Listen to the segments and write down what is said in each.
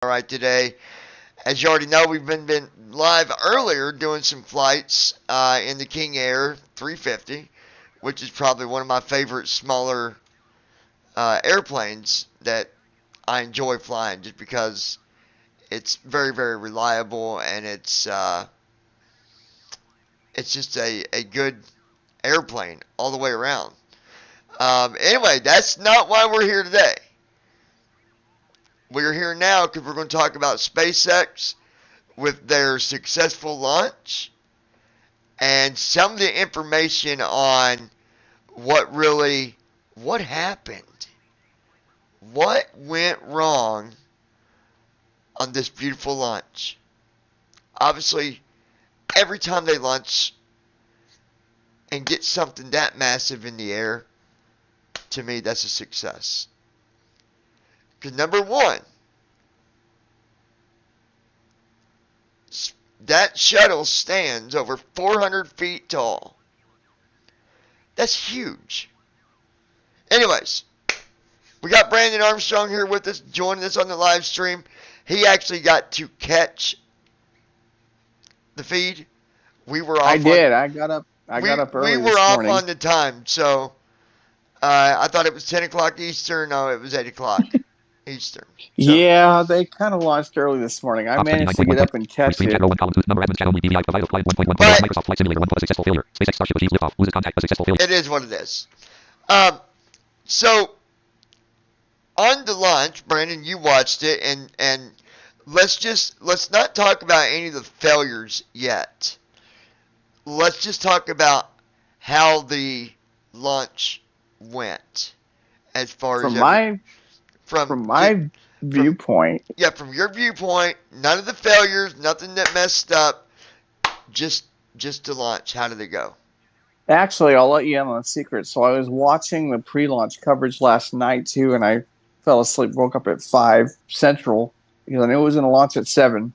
All right, today, as you already know, we've been live earlier doing some flights in the King Air 350, which is probably one of my favorite smaller airplanes that I enjoy flying just because it's very, very reliable and it's just a good airplane all the way around. Anyway, that's not why we're here today. We're here now because we're going to talk about SpaceX with their successful launch and some of the information on what happened, what went wrong on this beautiful launch. Obviously, every time they launch and get something that massive in the air, to me, that's a success. Because number one, that shuttle stands over 400 feet tall. That's huge. Anyways, we got Brandon Armstrong here with us, joining us on the live stream. He actually got to catch the feed. We were off. I did. I got up early we were this off morning. on the time, so I thought it was 10 o'clock Eastern. No, it was 8 o'clock Eastern. So. Yeah, they kind of launched early this morning. I managed to get up and catch it. It is what it is. So on the launch, Brandon, you watched it, and let's not talk about any of the failures yet. Let's just talk about how the launch went, as far From as my viewpoint. From your viewpoint, none of the failures, nothing that messed up, just to launch. How did it go? Actually, I'll let you in on a secret. So I was watching the pre-launch coverage last night too, and I fell asleep, woke up at 5 Central because I knew it was going to launch at 7.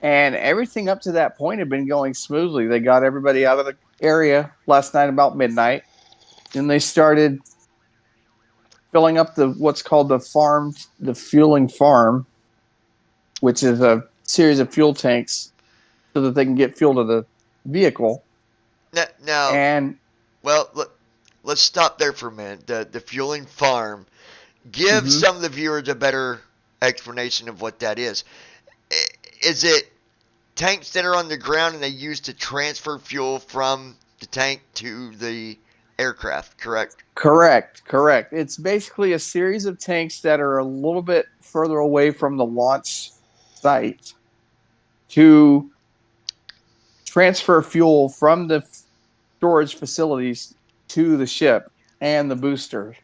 And everything up to that point had been going smoothly. They got everybody out of the area last night about midnight. Then they started filling up what's called the fueling farm, which is a series of fuel tanks so that they can get fuel to the vehicle. Now, and well, let's stop there for a minute. The fueling farm. Give some of the viewers a better explanation of what that is. Is it tanks that are on the ground and they use to transfer fuel from the tank to the aircraft, correct? Correct. It's basically a series of tanks that are a little bit further away from the launch site to transfer fuel from the storage facilities to the ship and the booster.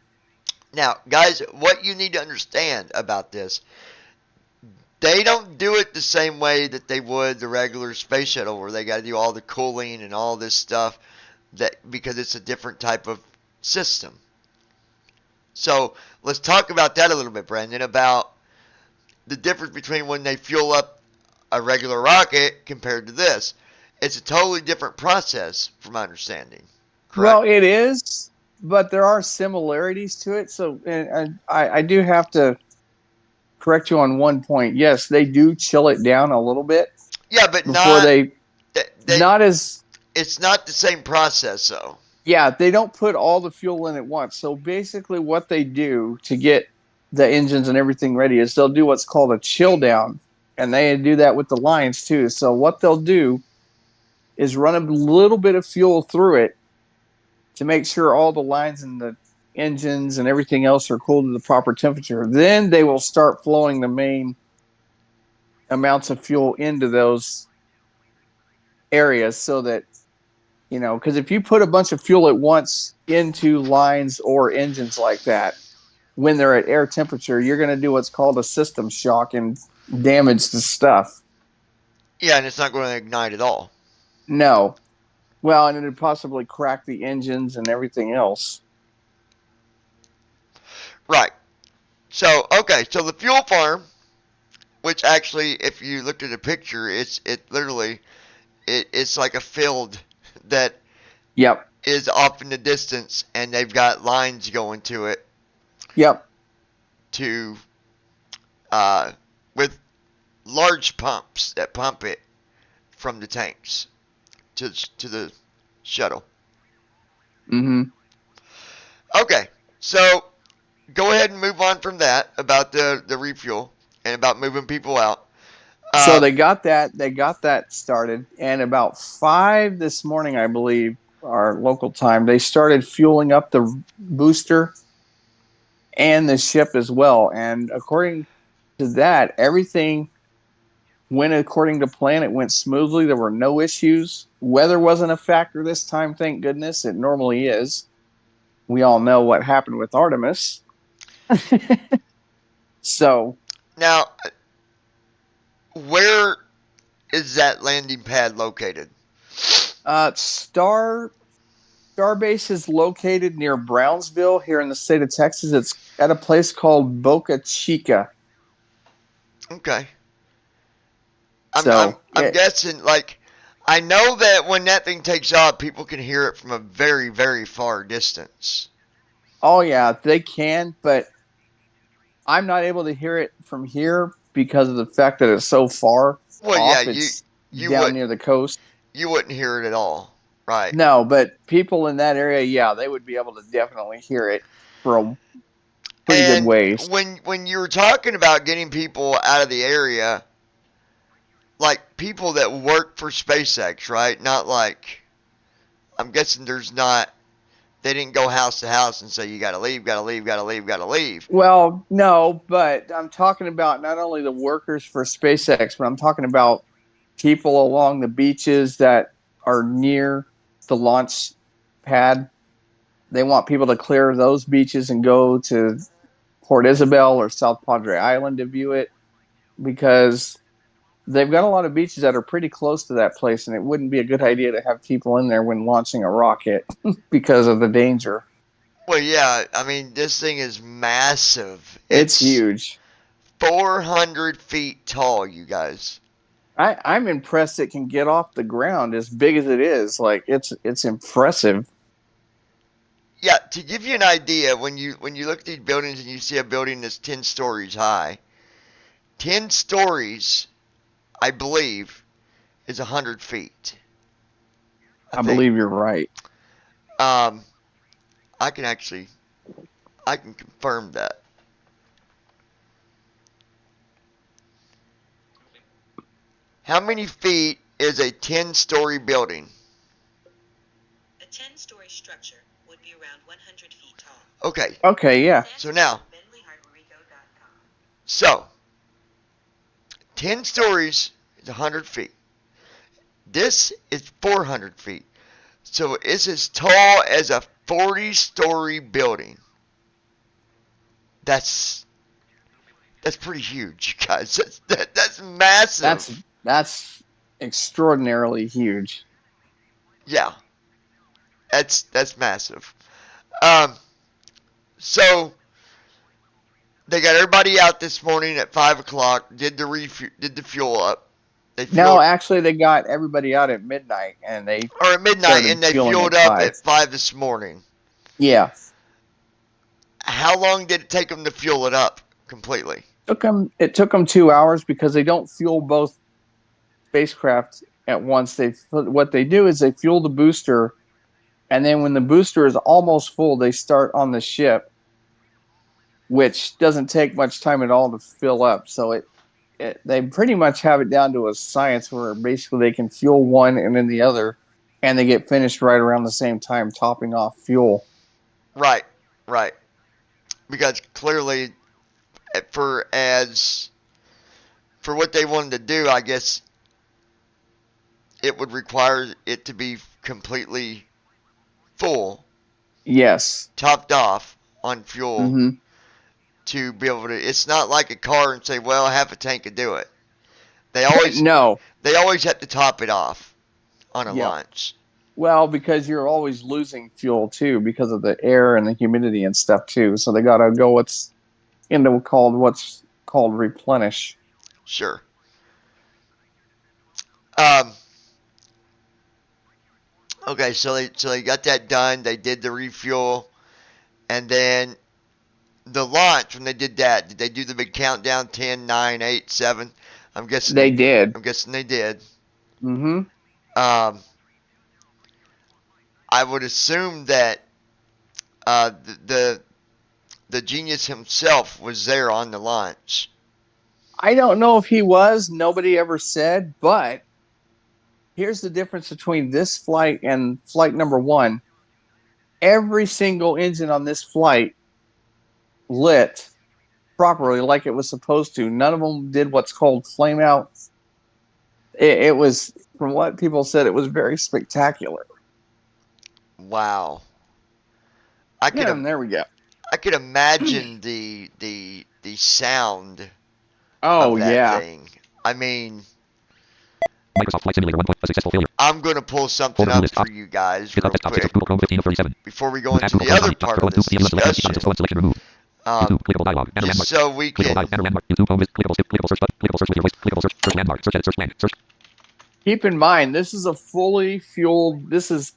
Now, guys, what you need to understand about this, they don't do it the same way that they would the regular space shuttle, where they got to do all the cooling and all this stuff, because it's a different type of system. So let's talk about that a little bit, Brandon, about the difference between when they fuel up a regular rocket compared to this. It's a totally different process, from my understanding. Correct? Well, it is, but there are similarities to it. So I do have to correct you on one point. Yes, they do chill it down a little bit. Yeah, but not as. It's not the same process, though. Yeah, they don't put all the fuel in at once. So basically, what they do to get the engines and everything ready is they'll do what's called a chill down, and they do that with the lines too. So what they'll do is run a little bit of fuel through it to make sure all the lines and the engines and everything else are cooled to the proper temperature. Then they will start flowing the main amounts of fuel into those areas so that, because if you put a bunch of fuel at once into lines or engines like that, when they're at air temperature, you're going to do what's called a system shock and damage the stuff. Yeah, and it's not going to ignite at all. No. Well, and it would possibly crack the engines and everything else. Right. So the fuel farm, which actually, if you looked at a picture, it's like a field that is off in the distance, and they've got lines going to it. Yep. To uh, with large pumps that pump it from the tanks to the shuttle. Mm-hmm. Okay, so go ahead and move on from that about the refuel and about moving people out. So Um, they got that. They got that started, and about 5 this morning, I believe, our local time, they started fueling up the booster and the ship as well. And according to that, everything went according to plan. It went smoothly. There were no issues. Weather wasn't a factor this time, thank goodness. It normally is. We all know what happened with Artemis. So, Now, where is that landing pad located? Starbase is located near Brownsville here in the state of Texas. It's at a place called Boca Chica. Okay, So, I'm guessing like I know that when that thing takes off, people can hear it from a very very far distance. oh yeah, they can, but I'm not able to hear it from here because of the fact that it's so far Well, yeah, off. It's you down would near the coast. you wouldn't hear it at all, right? No, but people in that area, yeah, they would be able to definitely hear it for a pretty good And ways. when you were talking about getting people out of the area, like people that work for SpaceX, right? Not like I'm guessing there's not. They didn't go house to house and say you got to leave, got to leave, got to leave, got to leave. Well, no, but I'm talking about not only the workers for SpaceX, but I'm talking about people along the beaches that are near the launch pad. They want people to clear those beaches and go to Port Isabel or South Padre Island to view it because they've got a lot of beaches that are pretty close to that place, and it wouldn't be a good idea to have people in there when launching a rocket because of the danger. Well, yeah, I mean this thing is massive. It's It's huge. 400 feet tall, you guys. I'm impressed it can get off the ground as big as it is. Like it's impressive. Yeah, to give you an idea, when you look at these buildings and you see a building that's 10 stories high, 10 stories, I believe, is 100 feet. I I think. believe you're right. Um, I can actually, I can confirm that. How many feet is a 10-story building? A 10-story structure would be around 100 feet tall. Okay, Okay, yeah. so now, so 10 stories is 100 feet. This is 400 feet. So it's as tall as a 40-story building. That's pretty huge, you guys. That's massive. That's extraordinarily huge. Yeah, that's massive. Um, so they got everybody out this morning at 5 o'clock. Did the fuel up. They No, fueled actually, they got everybody out at midnight, and they or at midnight, started and they fueling fueled at up 5. at 5 this morning. Yeah, How long did it take them to fuel it up completely? it took them 2 hours because they don't fuel both spacecraft at once. What they do is they fuel the booster, and then when the booster is almost full, they start on the ship, which doesn't take much time at all to fill up. So they pretty much have it down to a science where basically they can fuel one and then the other, and they get finished right around the same time, topping off fuel. Right, right. Because clearly, for as for what they wanted to do, I guess it would require it to be completely full, Yes. topped off on fuel Mm-hmm. to be able to. It's not like a car and say, "Well, half a tank could do it." They always No. they always have to top it off on a Yep. launch. Well, because you're always losing fuel too, because of the air and the humidity and stuff too. So they gotta go what's called replenish. Sure. Um. Okay, so they got that done. They did the refuel, and then the launch, when they did that, did they do the big countdown? 10, 9, 8, 7? I'm guessing They did. I'm guessing they did. Mm-hmm. I would assume that the genius himself was there on the launch. I don't know if he was. Nobody ever said. But here's the difference between this flight and flight number 1. Every single engine on this flight lit properly like it was supposed to. None of them did what's called flame out. It was, from what people said, it was very spectacular. Wow. There we go. I could imagine the sound Oh, of that yeah. thing. I mean, Microsoft Flight Simulator 1. A successful failure. I'm going to pull something up for you guys real quick Google Chrome 15 of 37. before we go into the other part of this discussion. Clickable dialog. Just so we can... YouTube home is clickable skip, clickable search button, clickable search with your voice, clickable search landmark, search edit, search blank, search. Keep in mind, this is a fully fueled. This has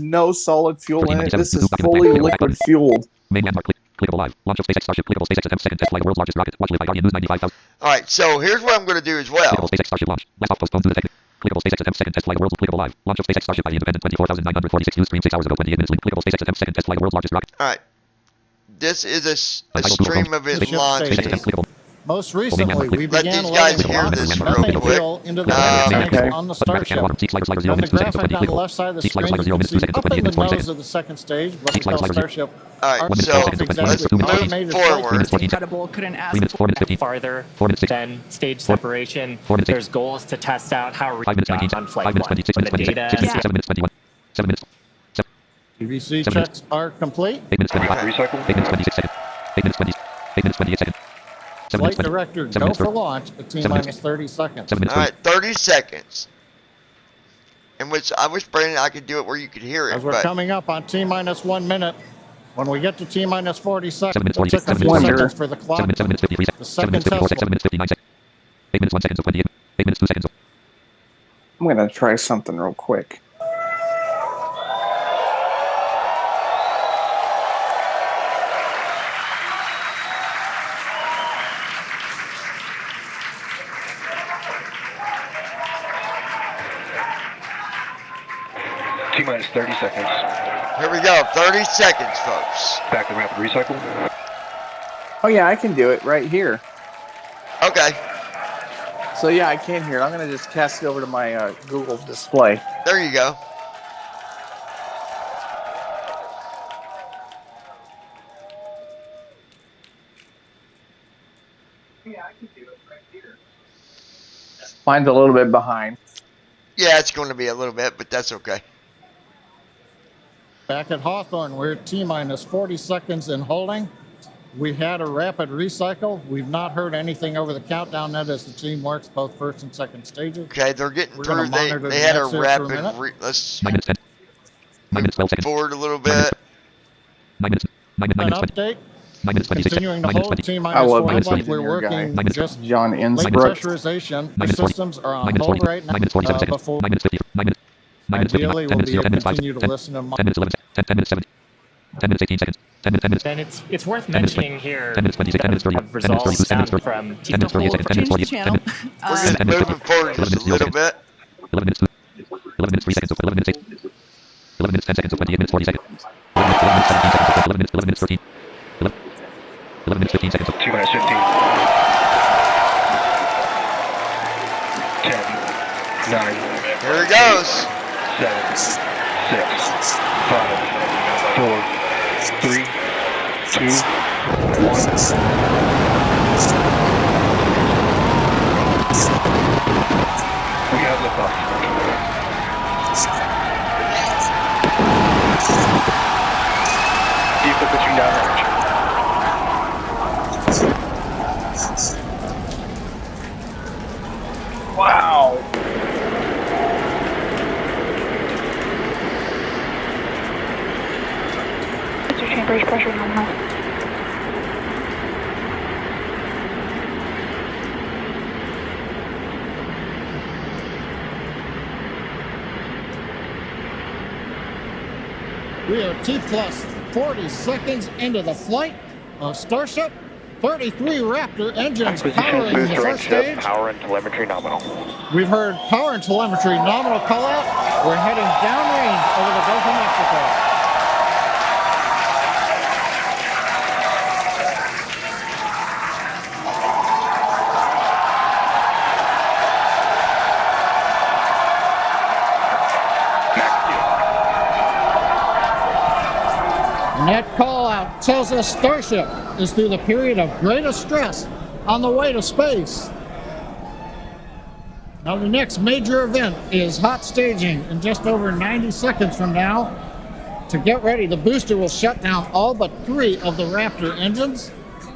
no solid fuel in it. This is fully liquid fueled. Main landmark, clickable live. Launch of SpaceX Starship, clickable SpaceX attempt second test flight, world's largest rocket. Watch live by Guardian News 95,000. Alright, so here's what I'm going to do as well. Clickable SpaceX Starship launch. Blast off postponed to the tech. Clickable SpaceX attempt second test flight, world's clickable live. Launch of SpaceX Starship by the independent 24,946 news stream 6 hours ago, 28 minutes link. Clickable SpaceX attempt second test flight, world's largest rocket. Alright. This is a stream of it launching. Most recently, we Let began these guys loading hear lots this of real methane quick. fuel into the tanks Okay. on the Starship. From the graphic on the left side of the screen, you can see up in the nose of the second stage what we call Starship. Alright, so let's move forward. Incredible. Couldn't ask farther than stage separation. There's goals to test out how we got on flight 1. But the data... 7 minutes 21. 7 minutes. PVC checks are complete. 8 minutes 25. Recycle. 8 minutes 26 seconds. 8 minutes 20. 8 minutes 28 seconds. Flight director, go for launch at T-minus 30 seconds. Alright, 30 seconds. In which I wish, Brandon, I could do it where you could hear it. As we're but coming up on T-minus 1 minute, when we get to T-minus 40 seconds, 7 minutes it 46. took a 7 few minutes seconds for the clock. 7 minutes 53 The seconds. 7 second minutes 54 seconds. 7 minutes 59 seconds. 8 minutes 1 second. 28. 8 minutes 2 seconds. I'm going to try something real quick. T-minus 30 seconds. here we go, 30 seconds, folks. Back to rapid recycle. Oh, yeah, I can do it right here. Okay, So, yeah, I can hear it. I'm going to just cast it over to my Google display. there you go. Yeah, I can do it right here. Mine's a little bit behind. Yeah, it's going to be a little bit, but that's okay. Back at Hawthorne, we're at T-minus 40 seconds in holding. We had a rapid recycle. We've not heard anything over the countdown net as the team works both first and second stages. Okay, they're getting We're through. gonna monitor They the had a nets here for a minute. rapid. Let's 9 minutes 10. 9 minutes 12 seconds. forward a little bit. 9 minutes. 9 An minutes 20. update, 9 minutes 26. continuing to 9 minutes hold 20. T-minus I love 40 this like we're engineer guy. working Minus just John late Innsbruck. pressurization. The 9 minutes 40. systems are 9 on minutes hold 40. right now 9 minutes 47 seconds. before 9 minutes 50. 9 minutes. 9 minutes 55. ideally 10 we'll minutes 0. 10 minutes 5. continue to 10 listen to 10 minutes 11. 10 minutes 7. 10 minutes 18 seconds. 10 minutes 10 minutes. And it's worth mentioning here 10 minutes 26. 10 minutes 30. 10 minutes 30. results 10 minutes 30. from 10 minutes 38 seconds. 10 minutes 48. 10 minutes. We're just 10 minutes moving forward just a little bit. 11 minutes 2. 11 minutes 3 seconds. 11 minutes 8. 11 minutes 10 seconds. 28 minutes 40 seconds. 11 minutes 17 seconds. 11 minutes 13. 11 minutes 15 seconds. T-minus 15. 10. 9. Here it goes. 7. 6. 5. 4. 3. 2. 1. We have liftoff. Vehicle pitching downrange. Wow. Your chamber's pressure nominal. We are T plus 40 seconds into the flight of Starship. 33 Raptor engines Acquisition powering the booster and first ship, stage. power and telemetry nominal. We've heard power and telemetry nominal call out. We're heading downrange over the Gulf of Mexico. And that call out tells us Starship is through the period of greatest stress on the way to space. Now the next major event is hot staging in just over 90 seconds from now. To get ready, the booster will shut down all but 3 of the Raptor engines.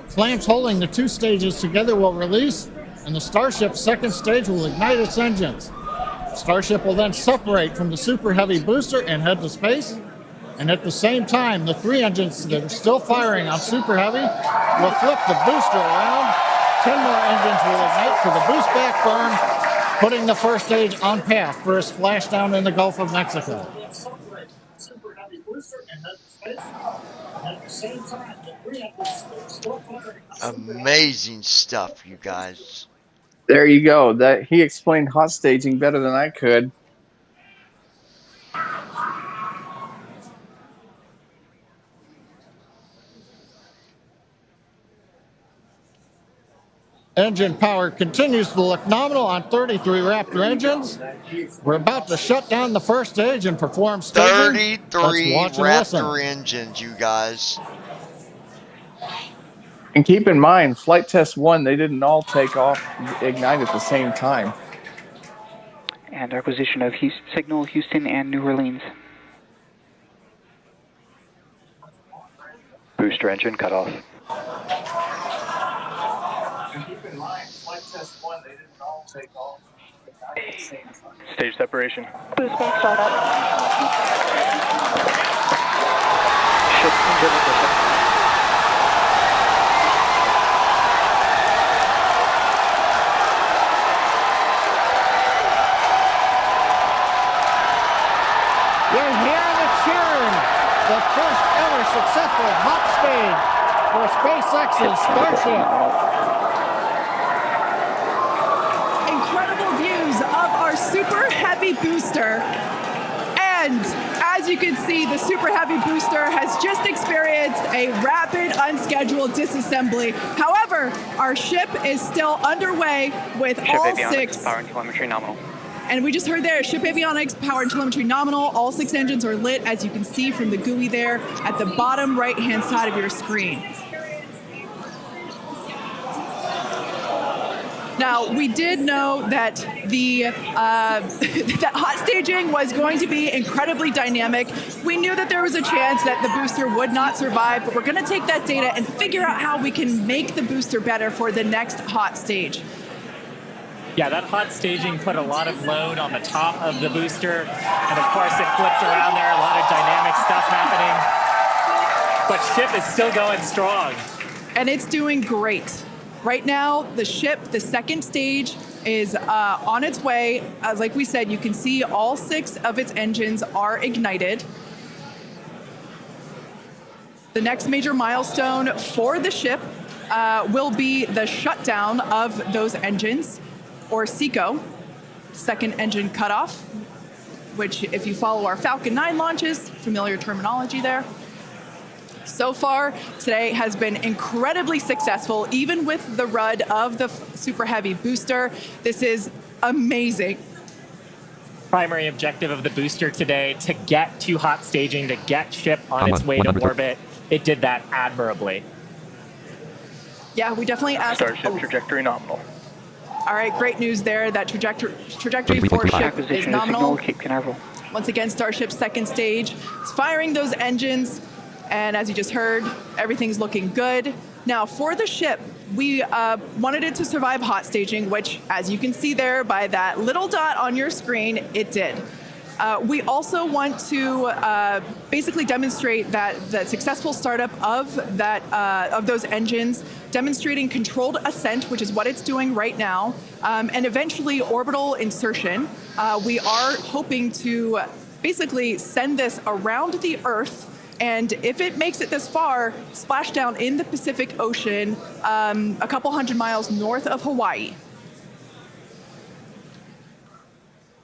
Flames holding the 2 stages together will release, and the Starship's second stage will ignite its engines. Starship will then separate from the Super Heavy booster and head to space. And at the same time, the 3 engines that are still firing on Super Heavy will flip the booster around. 10 more engines will ignite for the boost back burn, putting the first stage on path for a splashdown in the Gulf of Mexico. Amazing stuff, you guys. There you go. That he explained hot staging better than I could. Engine power continues to look nominal on 33 Raptor engines. We're about to shut down the first stage and perform staging. 33 Let's watch and listen. Raptor engines, you guys. And keep in mind, flight test 1, they didn't all take off, ignite at the same time. And acquisition of signal Houston and New Orleans. Booster engine cut off. And keep in mind, flight test 1, they didn't all take off, ignite at the same time. Stage separation. Boost back startup. Ship engine ignition. You're hearing the cheering. The first ever successful hot stage for SpaceX's Starship. Incredible views of our Super Heavy booster. And as you can see, the Super Heavy booster has just experienced a rapid, unscheduled disassembly. However, our ship is still underway with Ship all avionics, 6. power and telemetry nominal. And we just heard there, ship avionics, power and telemetry nominal. All 6 engines are lit, as you can see from the GUI there at the bottom right-hand side of your screen. Now, we did know that the that hot staging was going to be incredibly dynamic. We knew that there was a chance that the booster would not survive, but we're going to take that data and figure out how we can make the booster better for the next hot stage. Yeah, that hot staging put a lot of load on the top of the booster, and of course it flips around there, a lot of dynamic stuff happening. But ship is still going strong. And it's doing great. Right now, the ship, the second stage, is on its way. As like we said, you can see all 6 of its engines are ignited. The next major milestone for the ship will be the shutdown of those engines, or SECO, second engine cutoff, which if you follow our Falcon 9 launches, familiar terminology there. So far, today has been incredibly successful, even with the RUD of the Super Heavy booster. This is amazing. Primary objective of the booster today, to get to hot staging, to get ship on its way to orbit. It did that admirably. Yeah, we definitely asked. Starship trajectory nominal. All right, great news there. That trajectory for ship is Acquisition of nominal. signal Cape Canaveral. Once again, Starship's second stage is firing those engines. And as you just heard, everything's looking good. Now, for the ship, we wanted it to survive hot staging, which, as you can see there by that little dot on your screen, it did. We also want to basically demonstrate that the successful startup of those engines, demonstrating controlled ascent, which is what it's doing right now, and eventually orbital insertion. We are hoping to basically send this around the Earth And if it makes it this far, splashdown in the Pacific Ocean, a couple hundred miles north of Hawaii.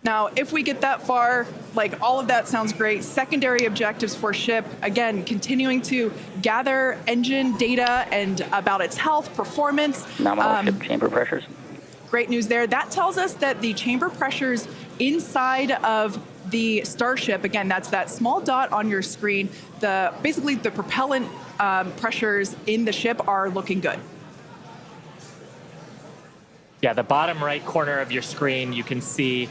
Now, if we get that far, like all of that sounds great. Secondary objectives for ship, again, continuing to gather engine data and about its health, performance. Nominal ship chamber pressures. Great news there. That tells us that the chamber pressures inside of the Starship, again, that's that small dot on your screen, basically the propellant pressures in the ship are looking good. Yeah, the bottom right corner of your screen, you can see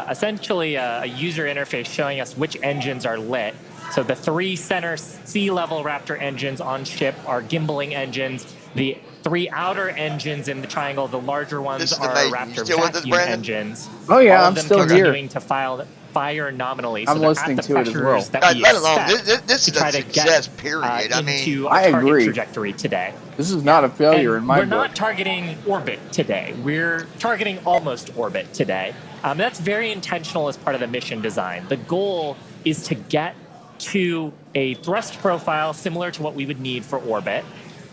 essentially a user interface showing us which engines are lit. So the 3 center sea level Raptor engines on ship are gimbaling engines. The 3 outer engines in the triangle, the larger ones, are Raptor vacuum engines. Oh yeah, all I'm of them still continuing here. to fire nominally. I'm So they're listening at the to it as well. pressures that we Let alone expect this to is try a to success. get Period. I mean, into I a target agree. trajectory today. This is not a failure And in my we're book. not targeting orbit today. We're targeting almost orbit today. That's very intentional as part of the mission design. The goal is to get to a thrust profile similar to what we would need for orbit,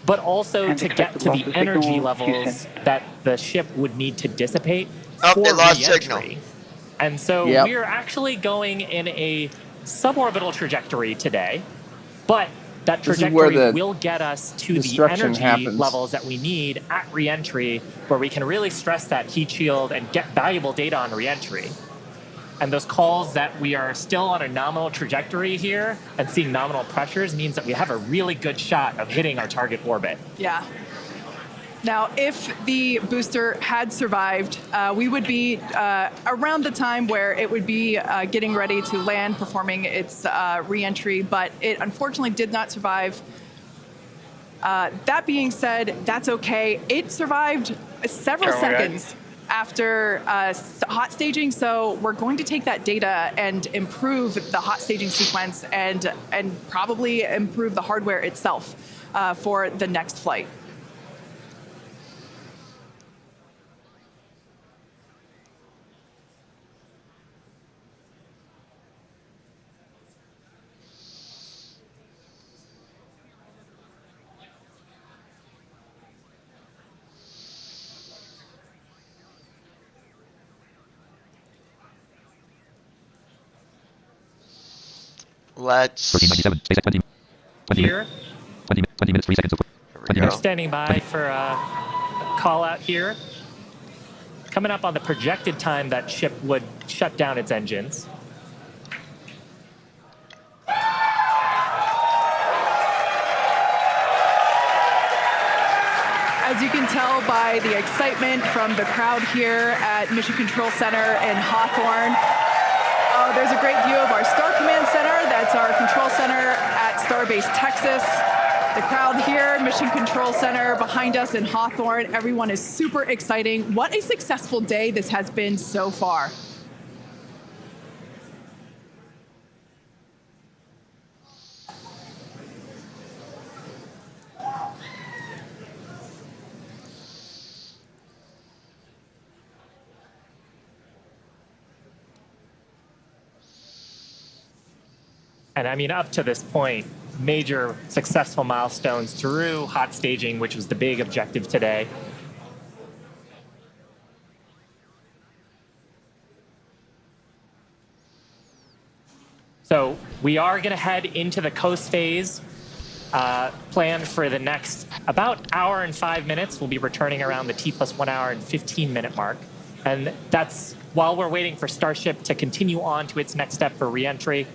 but also And to get expected to loss the of energy signal, levels Houston. that the ship would need to dissipate Oh, for they lost re-entry. signal. And so Yep. we're actually going in a suborbital trajectory today, but that This is where trajectory the will get us to the destruction energy happens. levels that we need at reentry, where we can really stress that heat shield and get valuable data on reentry. And those calls that we are still on a nominal trajectory here and seeing nominal pressures means that we have a really good shot of hitting our target orbit. Yeah. Now, if the booster had survived, we would be around the time where it would be getting ready to land, performing its re-entry, but it unfortunately did not survive. That being said, that's okay. It survived several seconds after hot staging, so we're going to take that data and improve the hot staging sequence and probably improve the hardware itself for the next flight. Let's. 1397. Space at 20. 20 Here, 20 minutes, 3 seconds. There we we're go. standing by for a call out here. Coming up on the projected time that ship would shut down its engines. As you can tell by the excitement from the crowd here at Mission Control Center in Hawthorne, there's a great view of our Star Command Center. That's our control center at Starbase Texas. The crowd here, Mission Control Center behind us in Hawthorne. Everyone is super exciting. What a successful day this has been so far. And I mean, up to this point, major successful milestones through hot staging, which was the big objective today. So we are going to head into the coast phase, planned for the next about hour and 5 minutes. We'll be returning around the T+1 hour and 15-minute mark. And that's while we're waiting for Starship to continue on to its next step for reentry.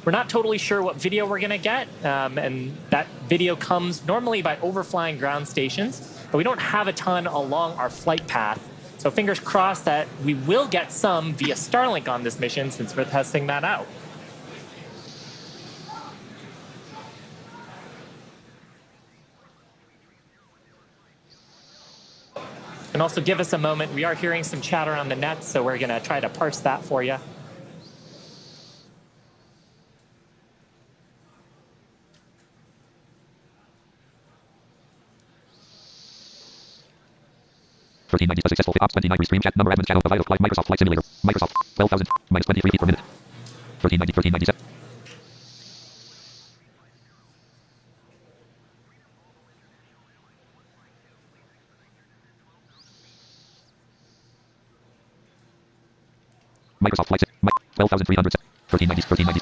We're not totally sure what video we're going to get, and that video comes normally by overflying ground stations, but we don't have a ton along our flight path. So fingers crossed that we will get some via Starlink on this mission since we're testing that out. And also give us a moment. We are hearing some chatter on the net, so we're going to try to parse that for you. +1390 successful ops 29 restream chat number admins channel provider flight Microsoft Flight Simulator Microsoft 12,000 minus 23 feet per minute 1390 1397 Microsoft Flight 12,300. 1390. 1390.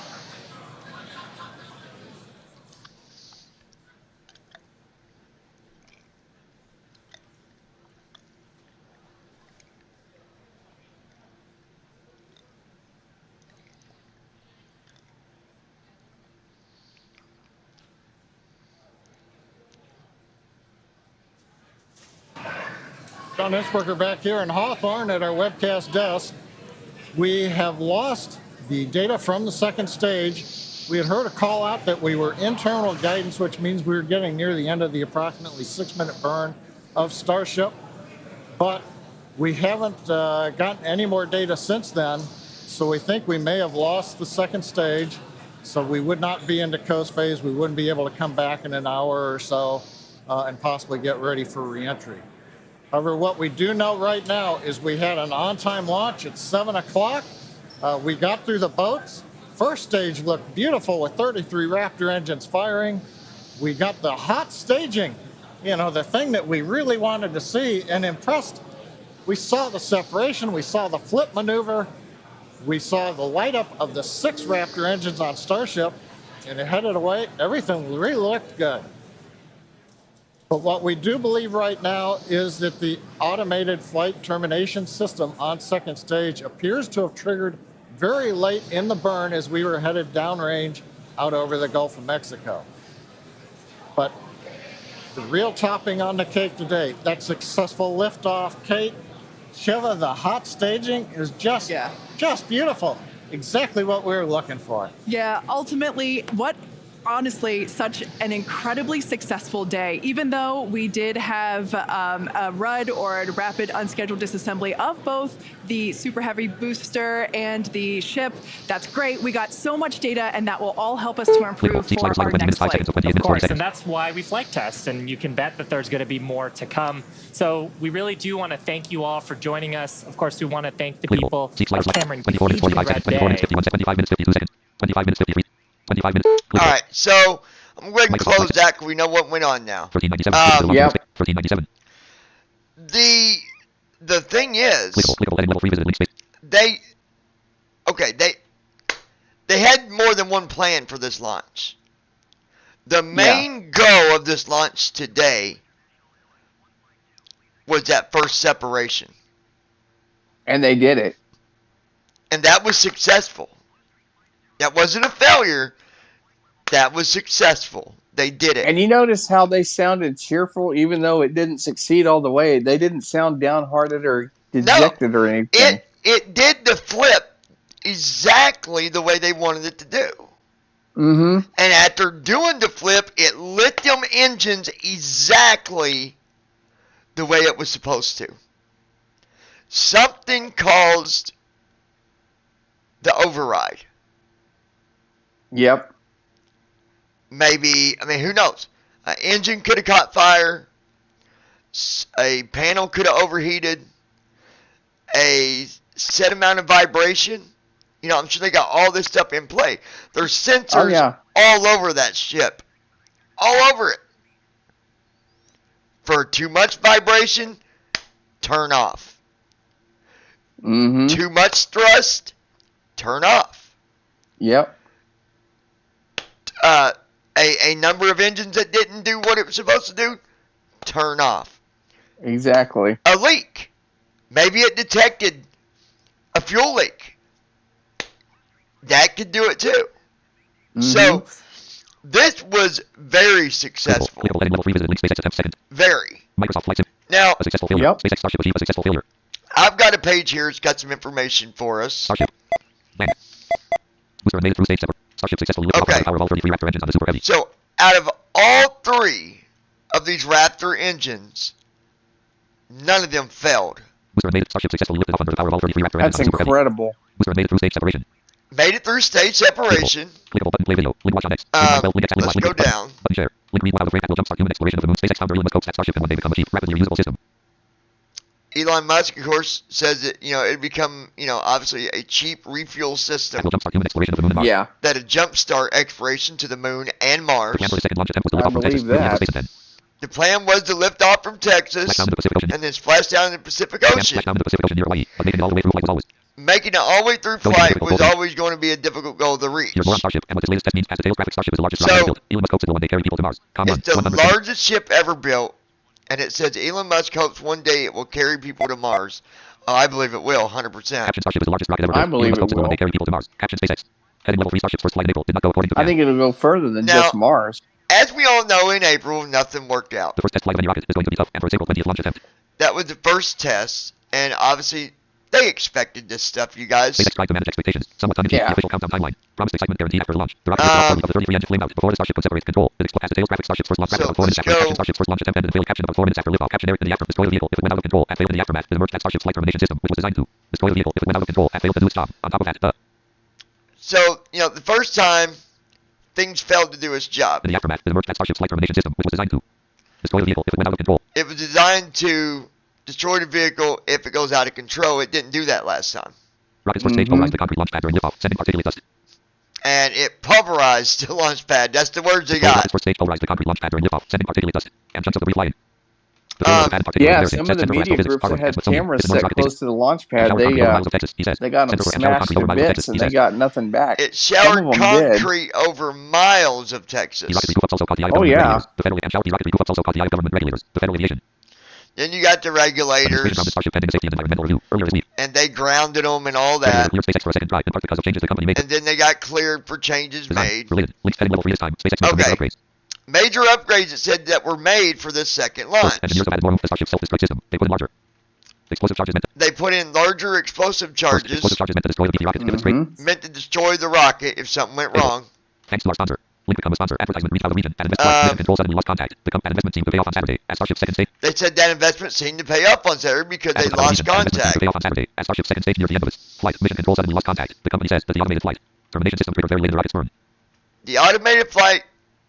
John Innsbrucker back here in Hawthorne at our webcast desk. We have lost the data from the second stage. We had heard a call out that we were internal guidance, which means we were getting near the end of the approximately 6-minute burn of Starship. But we haven't gotten any more data since then, so we think we may have lost the second stage. So we would not be into coast phase. We wouldn't be able to come back in an hour or so and possibly get ready for reentry. However, what we do know right now is we had an on-time launch at 7 o'clock. We got through the boats. First stage looked beautiful with 33 Raptor engines firing. We got the hot staging, you know, the thing that we really wanted to see and impressed. We saw the separation. We saw the flip maneuver. We saw the light up of the 6 Raptor engines on Starship, and it headed away. Everything really looked good. But what we do believe right now is that the automated flight termination system on second stage appears to have triggered very late in the burn as we were headed downrange out over the Gulf of Mexico. But the real topping on the cake today, that successful liftoff, Kate, Shiva, the hot staging is just beautiful. Exactly what we were looking for. Yeah, ultimately, honestly, such an incredibly successful day. Even though we did have a RUD or a rapid unscheduled disassembly of both the Super Heavy booster and the ship, that's great. We got so much data, and that will all help us to improve for our next flight. Of course, and that's why we flight test, and you can bet that there's going to be more to come. So we really do want to thank you all for joining us. Of course, we want to thank the people like Cameron Beach, 24 minutes, 25 minutes, 52 seconds. 25 minutes, 53. 25 minutes. All right, so I'm going to close that because we know what went on now. 1397. Yep. 1397. The thing is, they had more than one plan for this launch. The main goal of this launch today was that first separation. And they did it. And that was successful. That wasn't a failure. That was successful. They did it. And you notice how they sounded cheerful, even though it didn't succeed all the way. They didn't sound downhearted or dejected or anything. It did the flip exactly the way they wanted it to do. Mm-hmm. And after doing the flip, it lit them engines exactly the way it was supposed to. Something caused the override. Yep. Maybe, who knows? An engine could have caught fire. A panel could have overheated. A set amount of vibration. You know, I'm sure they got all this stuff in play. There's sensors all over that ship. All over it. For too much vibration, turn off. Mm-hmm. Too much thrust, turn off. Yep. A number of engines that didn't do what it was supposed to do, turn off. Exactly. A leak. Maybe it detected a fuel leak. That could do it too. Mm-hmm. So, this was very successful. Very. Now, I've got a page here. It's got some information for us. Okay. So, out of all 3 of these Raptor engines, none of them failed. That's incredible. Made it through stage separation. Let's go down. Elon Musk, of course, says that, it'd become, obviously a cheap refuel system that'd jumpstart exploration to the moon and Mars. I believe that. The plan was to lift off from Texas and then splash down in the Pacific Ocean. making it all the way through flight was always going to be a difficult goal to reach. Here's more on Starship and what this latest test means as the tail graphic Starship is the largest rocket ever built. Elon Musk hopes it will one day carry people to Mars. It's the largest ship ever built, and it says Elon Musk hopes one day it will carry people to Mars. Oh, I believe it will, 100%. Caption Starship is the largest rocket ever built. I believe Elon Musk hopes it will. One day carry people to Mars. Caption SpaceX. Heading level 3 Starship's first flight in April did not go according to plan. I think it'll go further than Now- just Mars. As we all know, in April, nothing worked out. The first test flight of any rocket is going to be tough, and for its April 20th launch attempt. That was the first test, and obviously they expected this stuff, you guys. SpaceX tried to manage expectations, somewhat tongue-in-cheek. Yeah. The official countdown timeline promised excitement guaranteed after launch. The rocket was of the 33 engine flame out before the Starship could separate control. It exploded as the tail's graphic Starship's first launch rapid So, about 4 minutes let's after. go. Caption Starship's first launch attempt ended in failure. Caption about 4 minutes after liftoff. Caption narrated in the aftermath. Destroy the vehicle if it went out of control. Had failed in the aftermath. It emerged at Starship's flight termination system, which was designed to destroy the vehicle if it went out of control. Had failed to do its job. On top of that, So, the first time, things failed to do its job. in the aftermath, it emerged at Starship's flight termination system, which was designed to destroy the vehicle if it went out of control. It was designed to destroy the vehicle if it goes out of control. It didn't do that last time. Rocket's first stage pulverized the concrete launch pad during liftoff, sending particulate dust. And it pulverized the launch pad. That's the words they got. Rocket's first stage pulverized the concrete launch pad during liftoff, sending particulate dust and chunks of debris flying. The failure of the pad and particulate Yeah, embarrassing. some Said of the Senator media Physics, groups that Harvard, had Smithsonian, cameras is the most set rocket close to the launch Showered pad, concrete over miles of Texas, he says. they got them Center for smashed concrete to over miles of bits, Texas, and he they says. got nothing back. It Some showered of them did. concrete over miles of Texas. The rocket recoup-ups also caught the eye of Oh, government yeah. regulators. The federal and showered the rocket recoup-ups also caught the eye of government regulators. The Federal Aviation Then you got the Administration regulators, grounded Starship pending a safety and environmental review earlier this week. and they grounded them and all Regulator that. cleared SpaceX for a second try, in part because of changes the company made. And then they got cleared for changes Design made. related links heading level 3 this time. SpaceX made some Okay. major upgrades. Major upgrades, it said, that were made for this second launch. First, engineers have added more room to the Starship's self-destruct system. They put in larger explosive charges meant They put in larger explosive charges, explosive charges meant to destroy the beefy rocket if it was great. meant to destroy the rocket if something went wrong. Thanks to our sponsor. Link become a sponsor. Advertisement reached out of the region. At investment mission control suddenly lost contact. The investment seemed to pay off on Saturday. At Starship's second stage. They said that investment seemed to pay up on Saturday because they Advertisement lost region. Investment seemed to contact. pay off on Saturday. At Starship's second stage near the end of its flight, mission control suddenly lost contact. The company says that the automated flight termination system triggered very late in the rocket's burn. The automated flight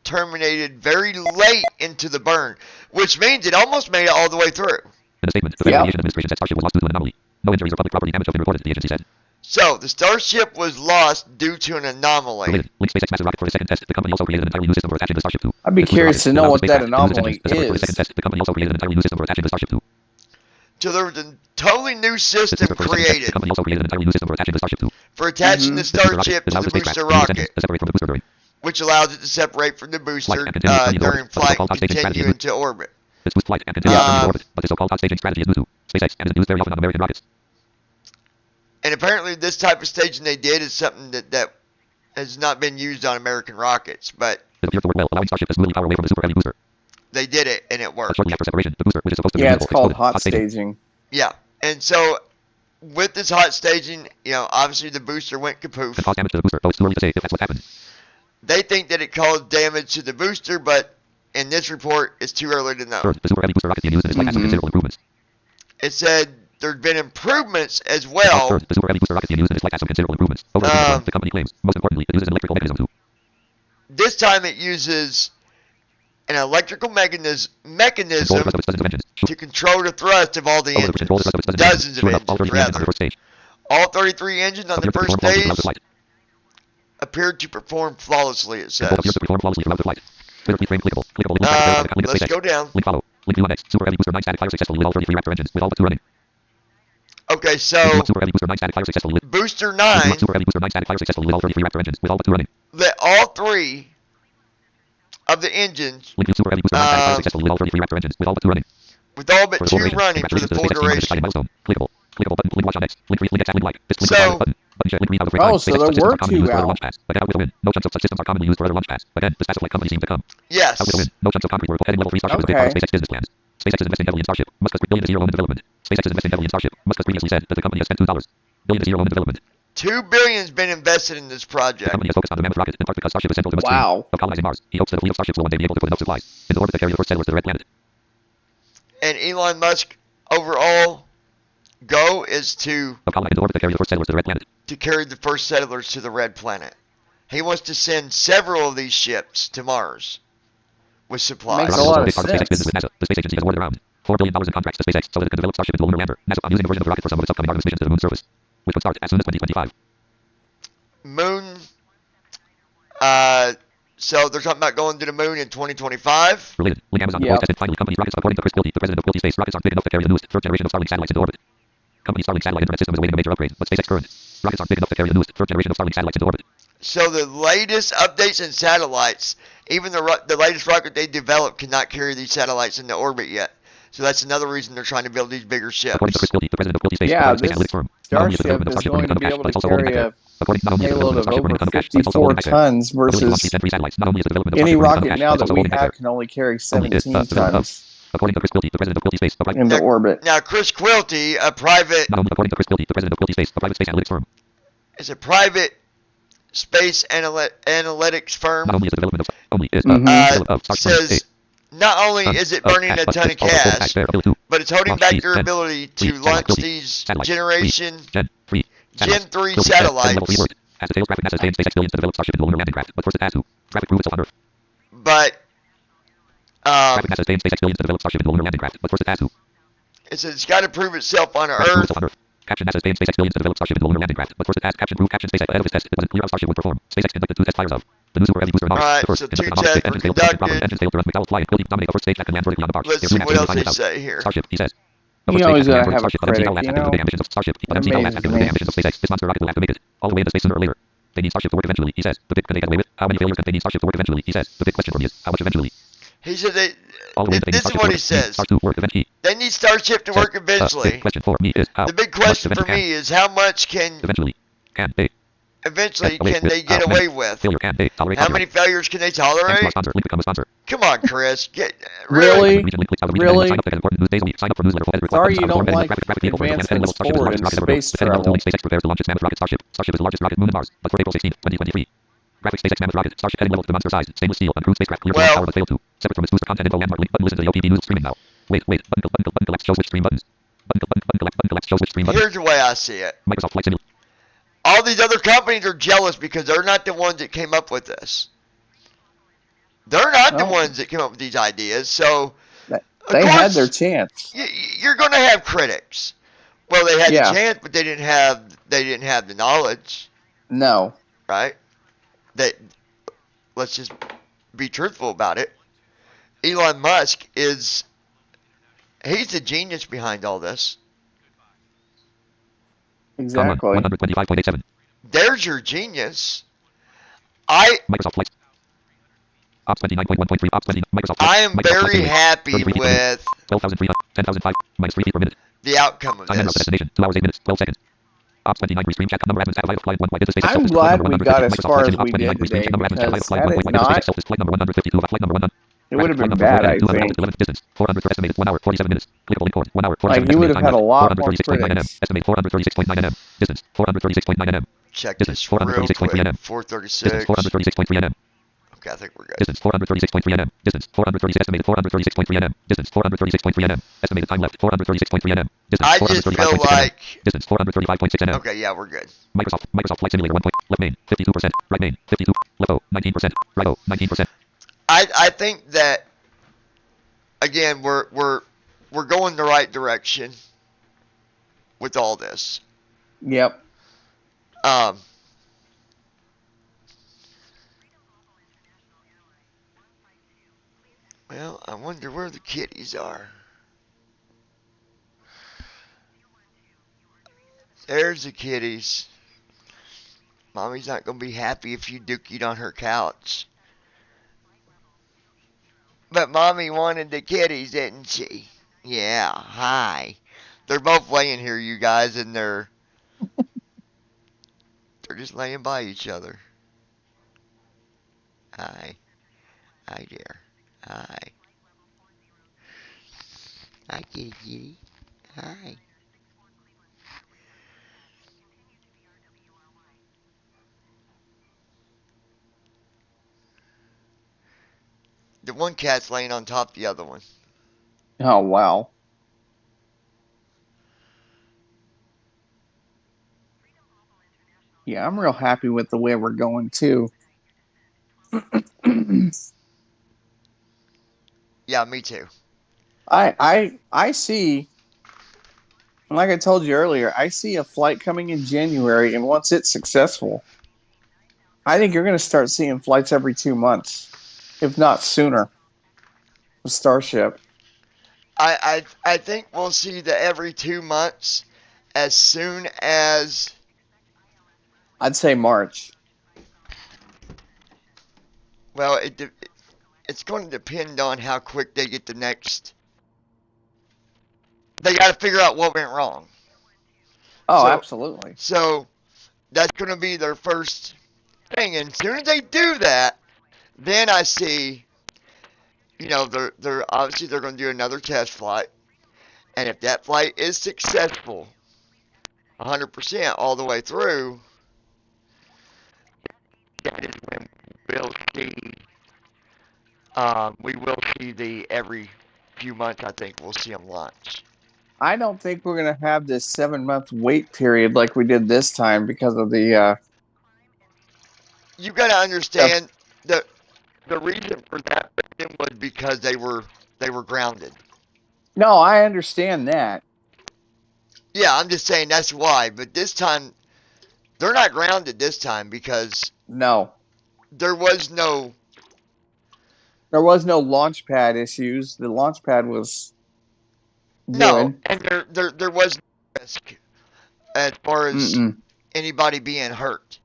terminated very late into the burn, which means it almost made it all the way through. In a statement, the Federal Aviation Administration said Starship was lost due to an anomaly. No injuries or public property damage have been reported, the agency said. So, the Starship was lost due to an anomaly. Related, link SpaceX massive rocket for the second test. The company also created an entirely new system for attaching the Starship to. I'd be This was curious to rocket. know Allows what the that spacecraft to use its anomaly engines. As a for the second is. test, the company also created an entirely new system for attaching the Starship to. So there was a totally new This system system for the second test, created the company also created an entirely new system for attaching the Starship to. for attaching the This booster rocket Starship to allows the the spacecraft booster to use its engines rocket, to separate from the booster during which allows it to separate from the booster flight and continue to during orbit. But the flight so-called hot and staging strategy continue is into orbit. This boost flight and continue into orbit, but the so-called hot staging strategy is new to SpaceX and is used very often on American rockets. And apparently this type of staging they did is something that has not been used on American rockets, but It appeared to work well, allowing Starship to smoothly power away from the super heavy booster. they did it and it But worked. shortly after separation, the booster, which is supposed to be Yeah, visible, it's called exploded. hot staging. Yeah. And so with this hot staging, obviously the booster went kapoof. And caused damage to the booster, though it's too early to say if that's what happened. They think that it caused damage to the booster, but in this report, it's too early to know. Third, the super heavy booster rocket being used in its flight has some considerable improvements. It said there's been improvements as well. Third, the super heavy booster rocket being used in its flight has some considerable improvements. Over the previous one, the company claims. Most importantly, it uses an electrical mechanism to This time it uses an electrical mechanism control the rest of its dozens of engines. to control the thrust of all the Over the control the engines. rest of its Dozens of Sure enough, all 33 engines on engines, the first stage All 33 engines on the appeared to first perform flawlessly stage throughout the flight. appeared to perform flawlessly, it Control says. appears to perform flawlessly throughout the flight. Twitter tweet frame clickable. Clickable link back to link Let's SpaceX. go down. Link follow. Link view on X. Super heavy booster 9 static fire successfully with all 33 Raptor engines with all but 2 running. Okay, Link so view on super heavy booster 9 static fire successfully with Booster link view on 9 super heavy booster 9 static fire successfully with all 33 Raptor engines with all but 2 running. let all three of the engines Link view super heavy booster 9 static fire successfully with all 33 Raptor engines with all but 2 running. with all but For the full 2 duration. running for the Congratulations to full SpaceX team on this exciting duration. milestone. Clickable. Clickable button. Link watch on X. Link X at link like. This link So- required button. Button share link read out of break Oh, time. so SpaceX there such systems were are commonly two used for other out. launch pads, but get out with a win. No chunks of such systems are commonly used for other launch pads. Again, this fast flight company seemed to come. Yes. Out with a win. No chunks of concrete were heading level 3 Starship was a big part of Okay. SpaceX business plans. SpaceX is investing heavily in Starship. Musk has billion to zero in development. SpaceX is investing heavily in Starship. Musk has previously said that the company has spent $2 billion to zero in development. $2 billion has been invested in this The project. company has focused on the Mammoth rocket in part because Starship is central to Musk's Wow. dream of colonizing Mars. He hopes that a fleet of Starships will one day be able to put enough supplies into orbit to carry the first settlers to the red planet. And Elon Musk overall goal is to Of colonizing into orbit to carry the first settlers to the red planet. carry the first settlers to the red planet. He wants to send several of these ships to Mars with supplies. Makes The a rocket lot is also of a big part of SpaceX sense. business with NASA. The space agency has awarded around $4 billion in contracts to SpaceX so that it can develop Starship into a lunar lander. NASA on using a version of the rocket for some of its upcoming Artemis missions to the moon surface, which would start as soon as 2025. Moon. So they're talking about going to the moon in 2025. Related, link Amazon Yep. deploys tested finally company's rockets according to Chris Quilty, the president of Quilty Space. Rockets aren't big enough to carry the newest third generation of Starlink satellites into orbit. Company Starlink satellite internet system is awaiting a major upgrade, but SpaceX current rockets aren't big enough to carry the newest third generation of Starlink satellites into orbit. So the latest updates in satellites, even the latest rocket they developed, cannot carry these satellites into orbit yet. So that's another reason they're trying to build these bigger ships. According to Chris Quilty, the president of Quilty Space, Yeah, Space this Analytics firm, not only is the Starship development of is Starship going to bringing be cash, able but it's to also holding carry back a there. According to not only is the payload development of of Starship over bringing cash, but it's also holding 54 back there. tons According to Launch versus Lead 10 3 satellites, not only is the development of any Starship bringing rocket cash, now but it's that also we holding back have there. can only carry Only is 17 tons according to Chris Quilty, the president of Quilty Space, a private, into orbit. Now, Chris Quilty, a private, not only according to Chris Quilty, the president of Quilty Space, a private space analytics firm, is a private space analytics firm. not only is the development of Starship Says not only is it burning a ton of cash, but it's holding back their ability to launch these Generation Gen 3 satellites. As the sales graphic NASA paying SpaceX billions to develop Starship into a lunar landing craft, but first it has to graphic prove itself on Earth. But graphic NASA paying SpaceX billions to develop Starship into a lunar landing craft, but first it has to. It says it's got to prove itself on Earth. Caption NASA paying SpaceX billions to develop Starship into a lunar landing craft, but first it has caption prove caption SpaceX ahead of its test. It wasn't clear how Starship would perform. SpaceX conducted 2 test fires of the new super heavy booster on Mars. Alright, The first, so conducted 2 on Mars, tests engines were failed to run conducted. engines failed to run McDowell fly, and Quilty dominate the first stage that can land vertically on the Mars. Let's see what else they say here. Starship, he says. You always gotta have a Starship, but MC critic, has you to know? big ambitions of Starship, but MC has to big ambitions of SpaceX. This monster rocket will have to make it all the way into space sooner or later. They need Starship to work eventually, he says. The big, can they get away with? How many failures can they need Starship to work eventually, he says. The big question for me is, how much eventually? He said they, This is what he says. They need Starship to work eventually. Question for me is how the big question for me is how much can eventually can they get away with? How many failures can they tolerate? Come on, Chris. Really? Really? Sign up for newsletter. Sorry you don't like advancements forward in space travel. SpaceX prepares to launch its mammoth rocket Starship. Starship is the largest rocket moon on Mars, but for April 16, 2023. Graphics SpaceX mammoth rocket Starship heading level to monster size, stainless steel, uncrewed spacecraft clear power but failed to. Separate from its booster content info landmark link button. Listen to the OPB news streaming now. Wait. Button collect shows which stream buttons. Button collect shows which stream buttons. Here's the way I see it. Microsoft Flight Simulator. All these other companies are jealous because they're not the ones that came up with this. They're not the ones that came up with these ideas. So they had their chance. You're going to have critics. Well, they had the chance, but they didn't have the knowledge. No. Right? Let's just be truthful about it. Elon Musk he's the genius behind all this. Exactly. 125.87. There's your genius. Microsoft Flight. Ops 29.1.3. Ops 20. Microsoft Flight. I am very happy with 12,300. 10,005. Minus 3 feet per minute. the outcome of Time this. destination. 2 hours 8 minutes. 12 seconds. Ops 29 restream chat number admin satellite flight 1 flight this is I'm glad we got as far as we did today, because had it not, flight number 152 flight number 1. it would have been bad, I think. 11 distance 400 for estimated 1 hour 47 minutes. Clickable link cord 1 hour 47 Like, you would have had a lot more 436.9 m. critics. Estimate 436.9 m. Distance 436.9 m. Check Distance this real 436.3 quick. nm. 436. Distance 436.3 nm. Okay, I think we're good. Distance 436.3 nm. Distance 436 estimated 436.3 nm. Distance 436.3 nm. Estimated time left 436.3 nm. Distance I just feel like distance 435.6 nm. Okay, yeah, we're good. Microsoft Flight Simulator 1. Left main 52%. Right main 52. Left O 19%. Right O 19%. I think that again we're going the right direction with all this. Yep. Well, I wonder where the kitties are. There's the kitties. Mommy's not going to be happy if you dookied on her couch. But Mommy wanted the kitties, didn't she? Yeah, hi. They're both laying here, you guys, and they're just laying by each other. Hi. Hi, dear. Hi. Hi, kitty kitty. Hi. The one cat's laying on top of the other one. Oh, wow. Yeah, I'm real happy with the way we're going, too. Yeah, me too. I see, like I told you earlier, I see a flight coming in January, and once it's successful, I think you're going to start seeing flights every 2 months, if not sooner, with Starship. I think we'll see the every 2 months, as soon as I'd say March. well, it's going to depend on how quick they get the next. They got to figure out what went wrong. Oh, So- absolutely. So that's going to be their first thing. And as soon as they do that, then I see, they're obviously they're going to do another test flight. And if that flight is successful, 100% all the way through, that is when we'll see. We will see the every few months. I think we'll see them launch. I don't think we're going to have this 7-month wait period like we did this time because of the. You got to understand the reason for that was because they were grounded. No, I understand that. Yeah, I'm just saying that's why. But this time, they're not grounded this time because No, there was no. there was no launch pad issues. The launch pad was No, good. and there was no risk as far as Mm-mm. anybody being hurt.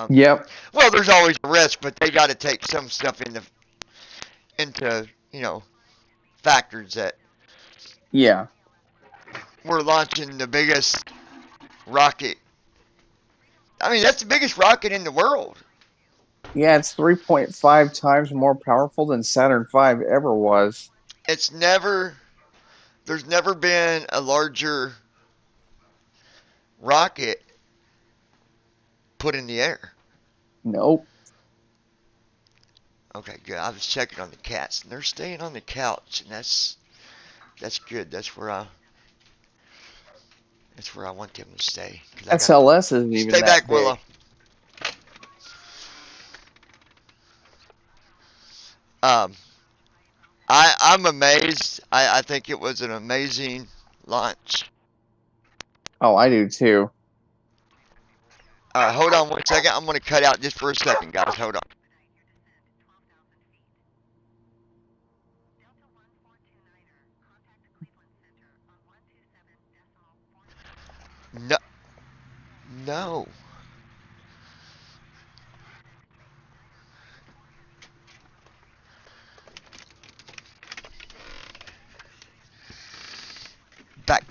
Yep. Well, there's always a risk, but they got to take some stuff into factors that Yeah. we're launching the biggest rocket. I mean, that's the biggest rocket in the world. Yeah, it's 3.5 times more powerful than Saturn V ever was. There's never been a larger rocket put in the air. Nope. Okay, good. I was checking on the cats, and they're staying on the couch, and that's good. That's where I want them to stay. SLS isn't even Stay that back, big. Willow. I'm amazed. I think it was an amazing launch. Oh, I do too. All right, hold on 1 second. I'm going to cut out just for a second, guys. Hold on. No. No. Back.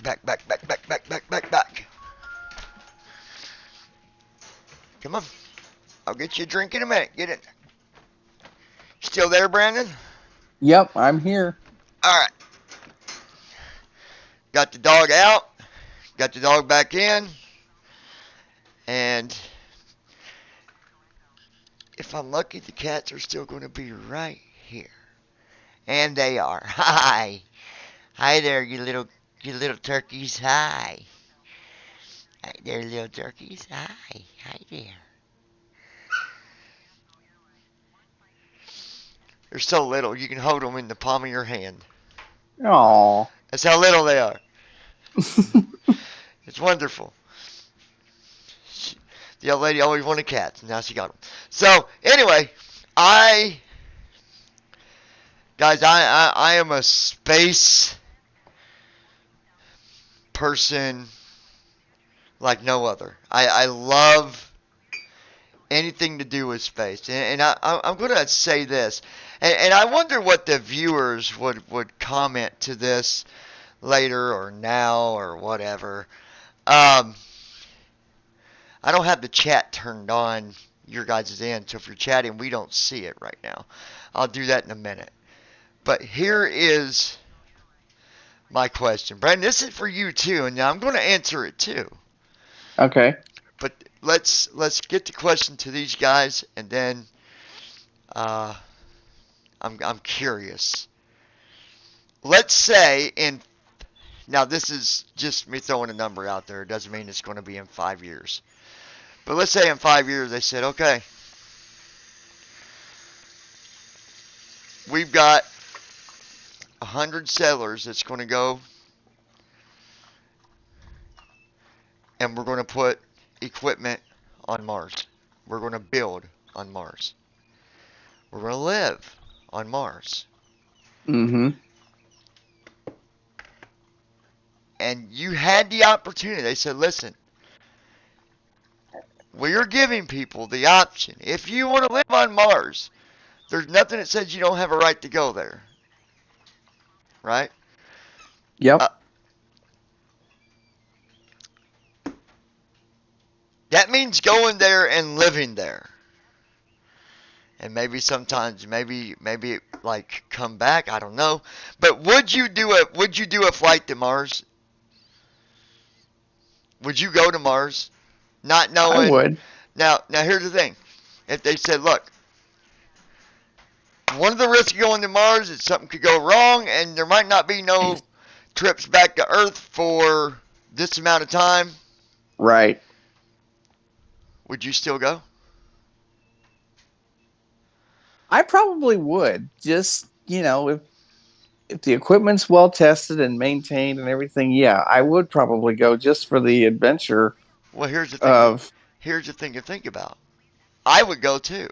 Come on. I'll get you a drink in a minute. Get it. Still there, Brandon? Yep, I'm here. All right. Got the dog out. Got the dog back in. And if I'm lucky, the cats are still going to be right here. And they are. Hi. Hi there, you little turkeys. Hi. Hi there, little turkeys. Hi. Hi there. They're so little, you can hold them in the palm of your hand. Aw. That's how little they are. It's wonderful. The old lady always wanted cats, and now she got them. So, anyway, I am a space person like no other. I love anything to do with space. And I'm going to say this. And I wonder what the viewers would comment to this later or now or whatever. I don't have the chat turned on your guys' end, so if you're chatting, we don't see it right now. I'll do that in a minute. But here is my question. Brandon, this is for you too, and I'm going to answer it too. Okay. But let's get the question to these guys, and then I'm curious. Let's say now this is just me throwing a number out there. It doesn't mean it's going to be in 5 years. But let's say in 5 years they said, okay, we've got 100 settlers that's going to go, and we're going to put equipment on Mars. We're going to build on Mars. We're going to live on Mars. Mm-hmm. and you had the opportunity. They said, listen, we're giving people the option. If you want to live on Mars, there's nothing that says you don't have a right to go there. Right? Yep. That means going there and living there. And maybe sometimes, maybe like come back. I don't know. But would you do a flight to Mars? Would you go to Mars, not I knowing? would. Now here's the thing. If they said, look, one of the risks of going to Mars is something could go wrong, and there might not be no trips back to Earth for this amount of time. Right. Would you still go? I probably would. Just, if the equipment's well tested and maintained and everything, yeah, I would probably go just for the adventure Well, here's the thing. of. Here's the thing to think about. I would go too,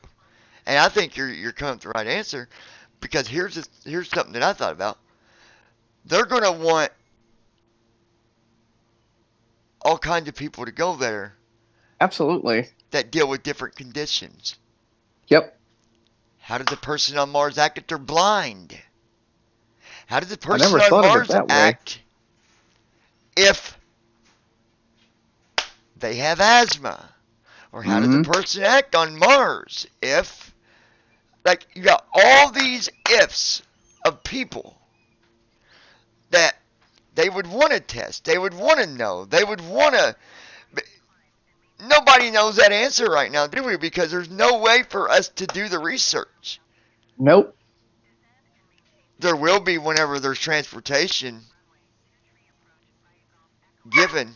and I think you're coming with the right answer, because here's something that I thought about. They're gonna want all kinds of people to go there Absolutely. that deal with different conditions. Yep. How does the person on Mars act if they're blind? How does the I never person on thought of it Mars that way. act if they have asthma? Or how does the person act on Mars if, like, you got all these ifs of people that they would want to test, they would want to know, they would want to. Nobody knows that answer right now, do we? Because there's no way for us to do the research. Nope. There will be whenever there's transportation given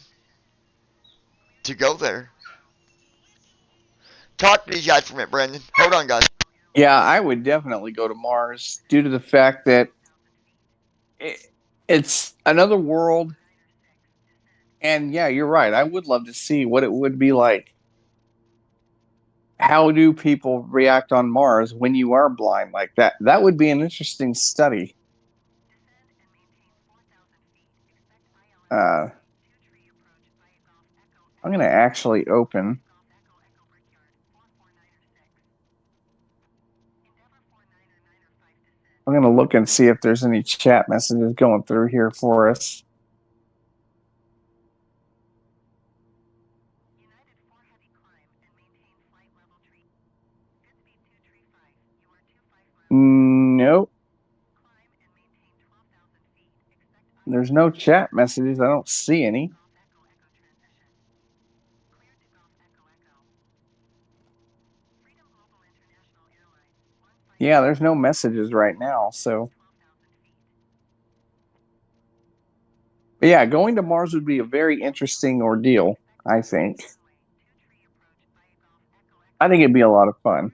to go there. Talk to these guys for a minute, Brandon. Hold on, guys. Yeah, I would definitely go to Mars due to the fact that it's another world. And yeah, you're right. I would love to see what it would be like. How do people react on Mars when you are blind like that? That would be an interesting study. I'm going to actually open. I'm going to look and see if there's any chat messages going through here for us. Nope. There's no chat messages. I don't see any. Yeah, there's no messages right now. So, but yeah, going to Mars would be a very interesting ordeal, I think. I think it'd be a lot of fun.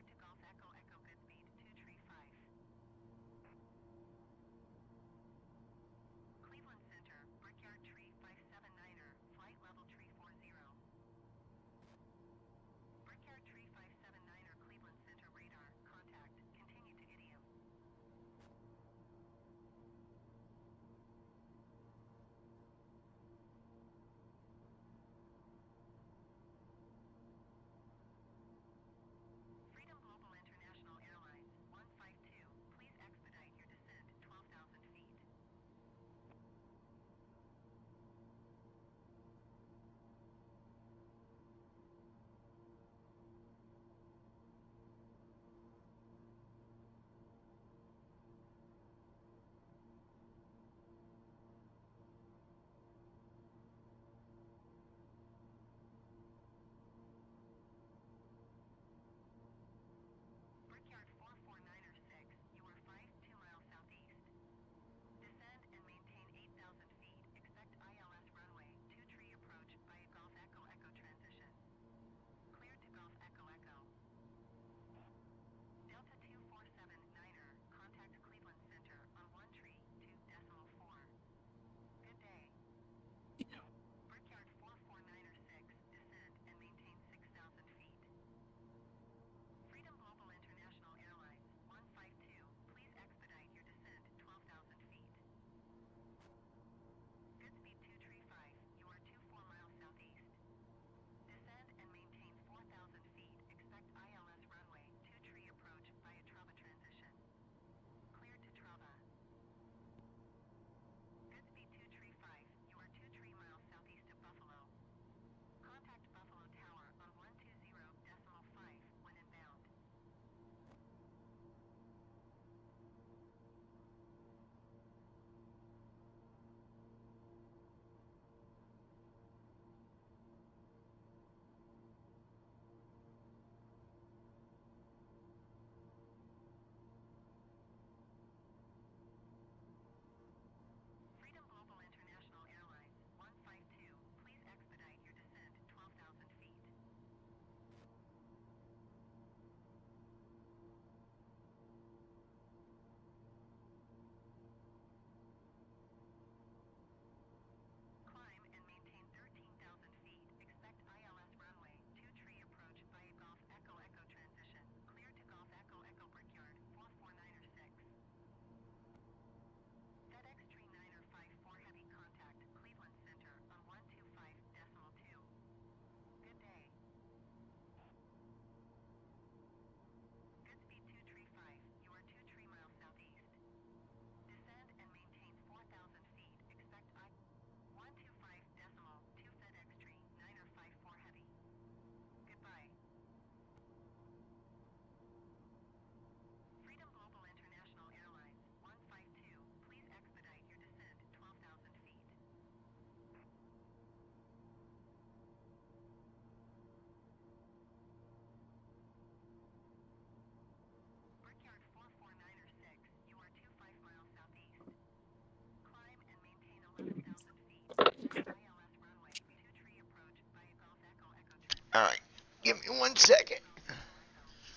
All right. Give me 1 second.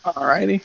Alrighty.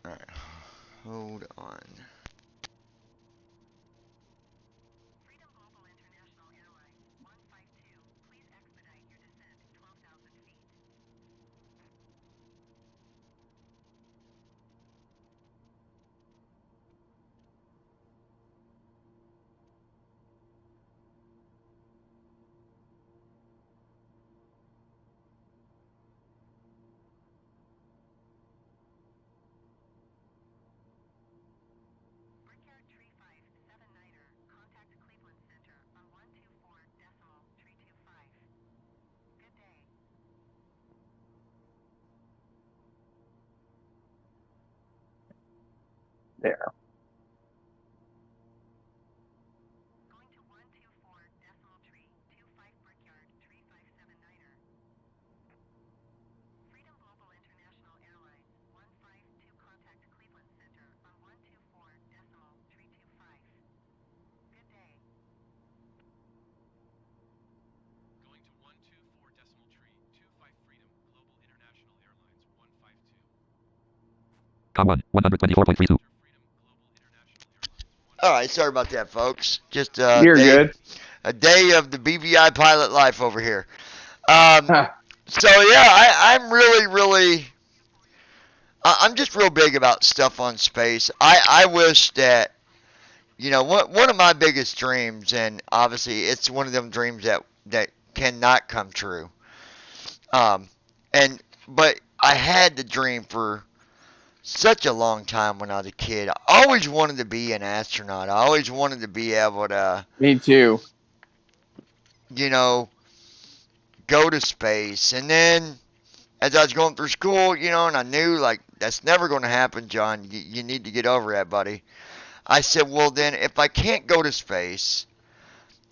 All right. Hold on. There. Com 1, 124.32. All right. Sorry about that, folks. Just You're good. a day of the BVI pilot life over here. Huh. So yeah, I'm really, really, I'm just real big about stuff on space. I wish that, one of my biggest dreams, and obviously it's one of them dreams that cannot come true. Um, but I had the dream for such a long time when I was a kid. I always wanted to be an astronaut. I always wanted to be able to, Me too. you know, go to space. And then as I was going through school, and I knew like that's never going to happen, John. You need to get over that, buddy. I said, well, then if I can't go to space,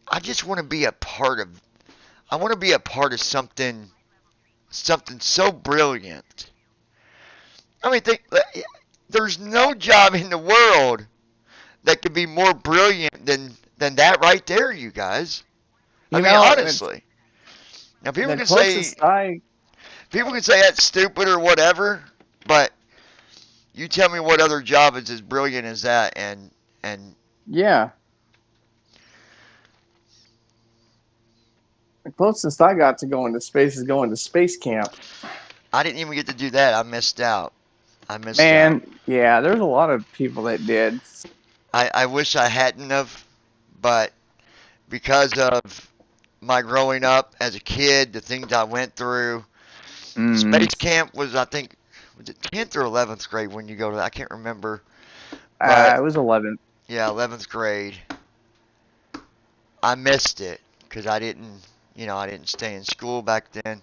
I just want to be a part of. I want to be a part of something so brilliant. I mean, there's no job in the world that could be more brilliant than that right there, you guys. I You mean, know, honestly. Now the closest people can say that's stupid or whatever, but you tell me what other job is as brilliant as that, and yeah, the closest I got to going to space is going to space camp. I didn't even get to do that. I missed out. I missed out. Man, yeah, there's a lot of people that did. I wish I hadn't have, but because of my growing up as a kid, the things I went through, space camp was, I think, was it 10th or 11th grade when you go to that? I can't remember. But It was 11. yeah, 11th grade. I missed it because I didn't, I didn't stay in school back then.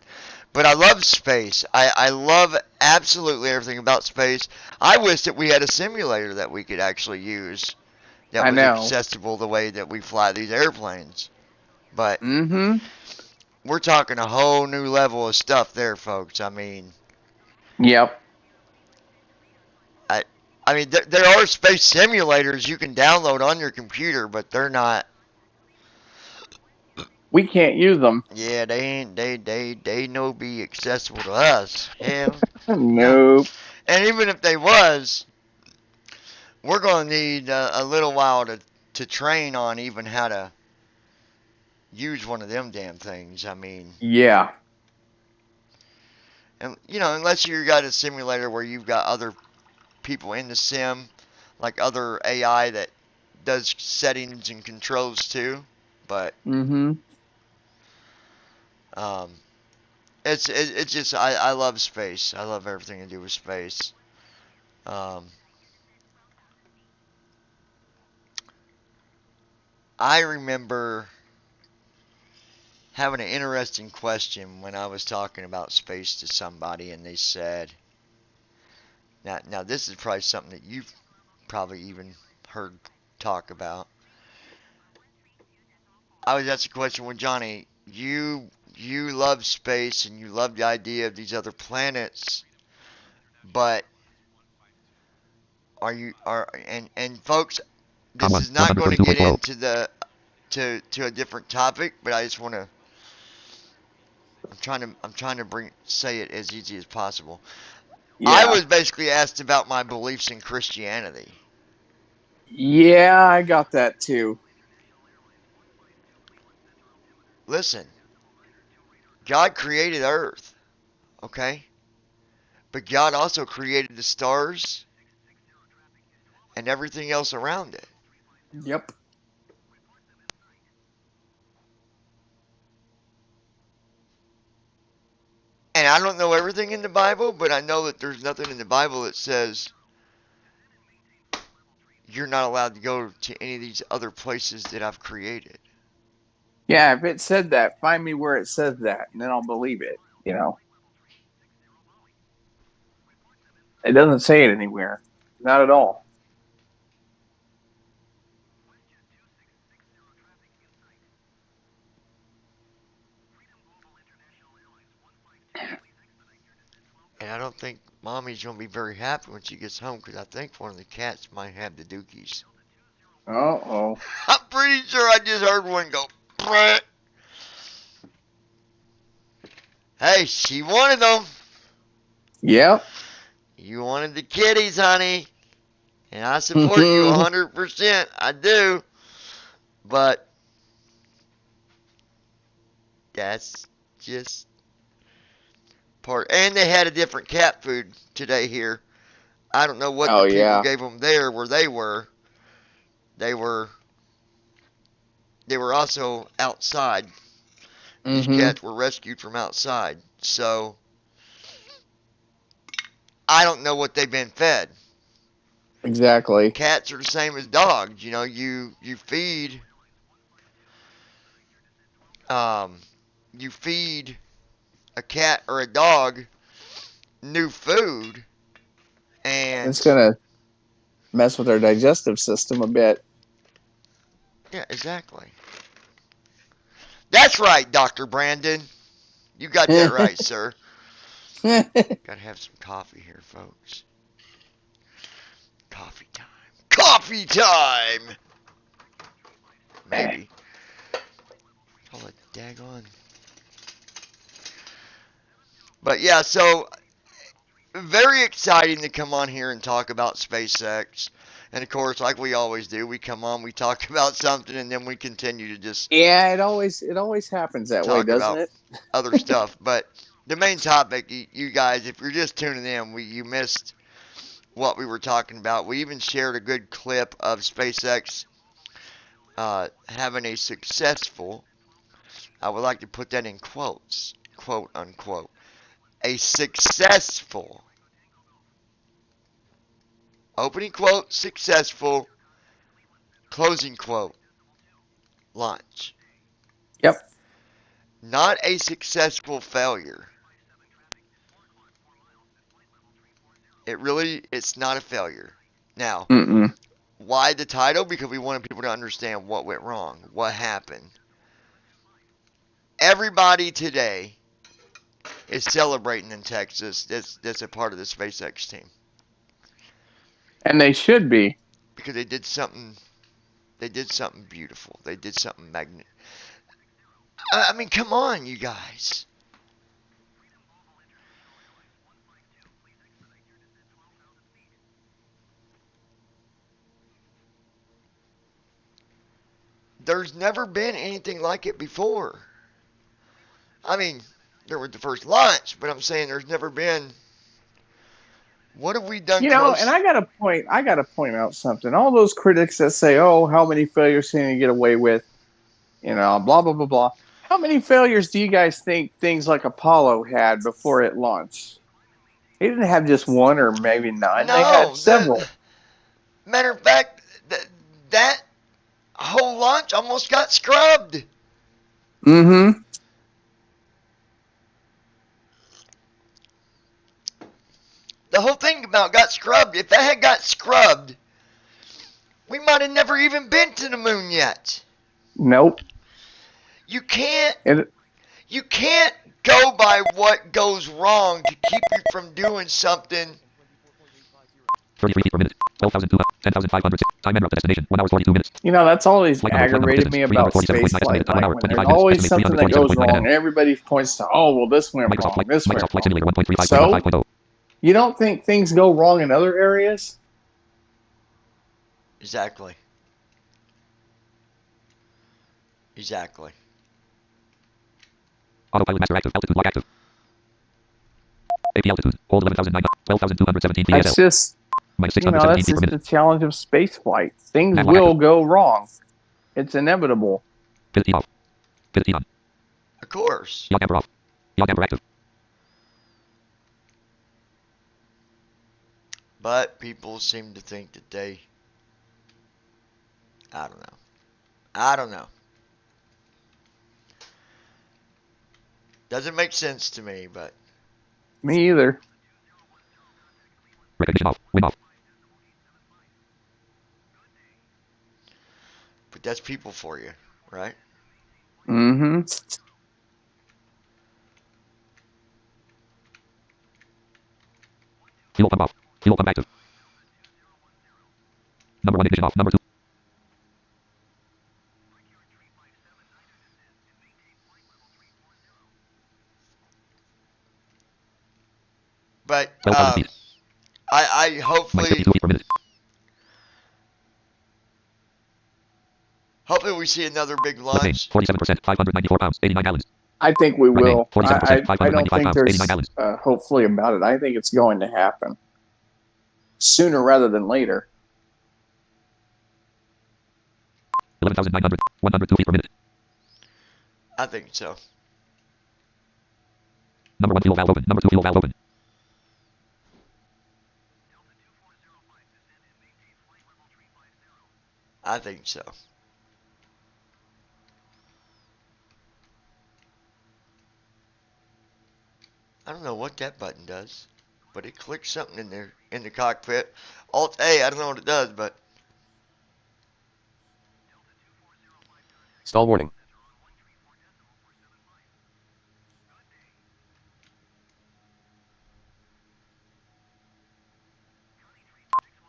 But I love space. I love absolutely everything about space. I wish that we had a simulator that we could actually use that I was know. accessible the way that we fly these airplanes. But Mm-hmm. we're talking a whole new level of stuff there, folks. I mean, Yep. there are space simulators you can download on your computer, but they're not. We can't use them. Yeah, they ain't. They no be accessible to us. Hell, Nope. and even if they was, we're gonna need a little while to train on even how to use one of them damn things. I mean, Yeah. and unless you got a simulator where you've got other people in the sim, like other AI that does settings and controls too. But Mm-hmm. it's just I love space. I love everything to do with space. I remember having an interesting question when I was talking about space to somebody, and they said, now this is probably something that you've probably even heard talk about. I was asked a question with Johnny. You love space and you love the idea of these other planets, but and folks, this is not going to get into to a different topic, but I just want to. I'm trying to say it as easy as possible. Yeah. I was basically asked about my beliefs in Christianity. Yeah, I got that too. Listen, God created Earth, okay? But God also created the stars and everything else around it. Yep. And I don't know everything in the Bible, but I know that there's nothing in the Bible that says you're not allowed to go to any of these other places that I've created. Yeah, if it said that, find me where it says that, and then I'll believe it. It doesn't say it anywhere. Not at all. And I don't think Mommy's going to be very happy when she gets home because I think one of the cats might have the dookies. Uh-oh. I'm pretty sure I just heard one go, Bleh. Hey, she wanted them. Yep. You wanted the kitties, honey. And I support you 100%. I do. But that's just part. And they had a different cat food today here. I don't know what the people gave them there where they were. They were also outside. These cats were rescued from outside. So I don't know what they've been fed. Exactly. Cats are the same as dogs. You feed you feed a cat or a dog new food, and it's gonna mess with their digestive system a bit. Yeah, exactly. That's right, Dr. Brandon. You got that right, sir. Gotta have some coffee here, folks. Coffee time. Coffee time! Maybe. Oh, a daggone. But yeah, so very exciting to come on here and talk about SpaceX. And of course, like we always do, we come on, we talk about something, and then we continue to just it always happens that way, doesn't it? Other stuff. But the main topic, you guys, if you're just tuning in, you missed what we were talking about. We even shared a good clip of SpaceX having a successful, I would like to put that in quotes, quote unquote, a successful, opening quote, successful, closing quote, launch. Yep. Not a successful failure. It's not a failure. Now, why the title? Because we wanted people to understand what went wrong, what happened. Everybody today is celebrating in Texas. That's a part of the SpaceX team. And they should be. Because they did something beautiful. They did something magnificent. I mean, come on, you guys. There's never been anything like it before. I mean, there was the first launch, but I'm saying there's never been. What have we done? And I gotta point out something. All those critics that say, "Oh, how many failures can you get away with?" Blah blah blah blah. How many failures do you guys think things like Apollo had before it launched? They didn't have just one or maybe none. No, they had several. Matter of fact, that whole launch almost got scrubbed. Mm-hmm. The whole thing about got scrubbed. If that had got scrubbed, we might have never even been to the moon yet. Nope. You can't go by what goes wrong to keep you from doing something. 33 feet per minute. 12,200. 10,500. Time en route to destination. 1 hour 42 minutes. That's always aggravated me about space flight. Like, when there's always something that goes wrong, and everybody points to, "Oh, well, this went wrong. This went wrong." So, you don't think things go wrong in other areas? Exactly. Autopilot master active. Altitude lock active. AP altitude. Hold 11,900. 12,217 PSL. That's just, that's just the challenge of space flight. Things will go wrong. It's inevitable. Pivot off. Pivot on. Of course. Yaw camper off. Yaw camper active. But people seem to think that I don't know. Doesn't make sense to me, but. Me either. Recognition off. Wing off. But that's people for you, right? Mm-hmm. Fuel pump off. Fuel pump active. Number 1 ignition off. Number 2. But I hopefully we see another big launch. 47%, 594 pounds, 89 gallons. I think we will. I don't think there's gallons. Hopefully about it. I think it's going to happen sooner rather than later. 11,900, 102 feet per minute. I think so. Number 1 fuel valve open. Number 2 fuel valve open. I think so. I don't know what that button does, but it clicks something in there in the cockpit. Alt A, I don't know what it does, but. Stall warning.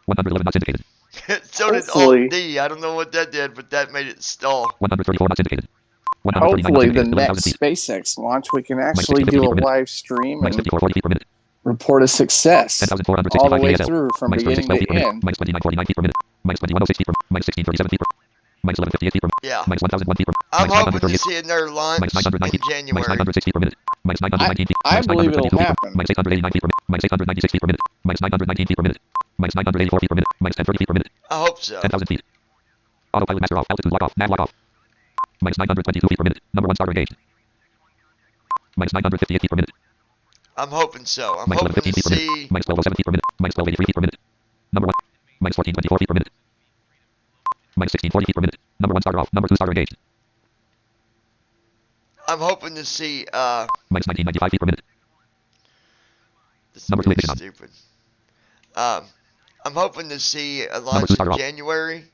knots indicated. So did Alt D. I don't know what that did, but that made it stall. 134 knots indicated. Hopefully the next SpaceX launch we can actually do a live stream and report a success all the way through from beginning to end. Minus 2949 feet per minute. Minus 2106 feet per minute. Minus 1637 feet per minus 1158 feet per minute. Yeah. Minus 1001 feet per I'm hoping to see another launch in January. Minus 906 feet per minute. Minus 919 feet. I Minus believe it'll 922 feet. happen. Minus 889 feet per minute. Minus 896 feet per minute. Minus 919 feet per minute. Minus 984 feet per minute. Minus 1030 feet per minute. I hope so. 10,000 feet. Autopilot master off. Altitude lock off. Nav lock off. Minus 922 feet per minute. Number 1 starter engaged. Minus 958 feet per minute. I'm hoping so. I'm Minus hoping 1115 to feet per minute. see. Minus 1207 feet per minute. Minus 1283 feet per minute. Number 1. Minus 1424 feet per minute. Minus 1640 feet per minute. Number 1 starter off. Number 2 starter engaged. I'm hoping to see. Minus 1995 feet per minute. This is Number 2 really ignition on. stupid. I'm hoping to see a Number launch 2 in starter off. January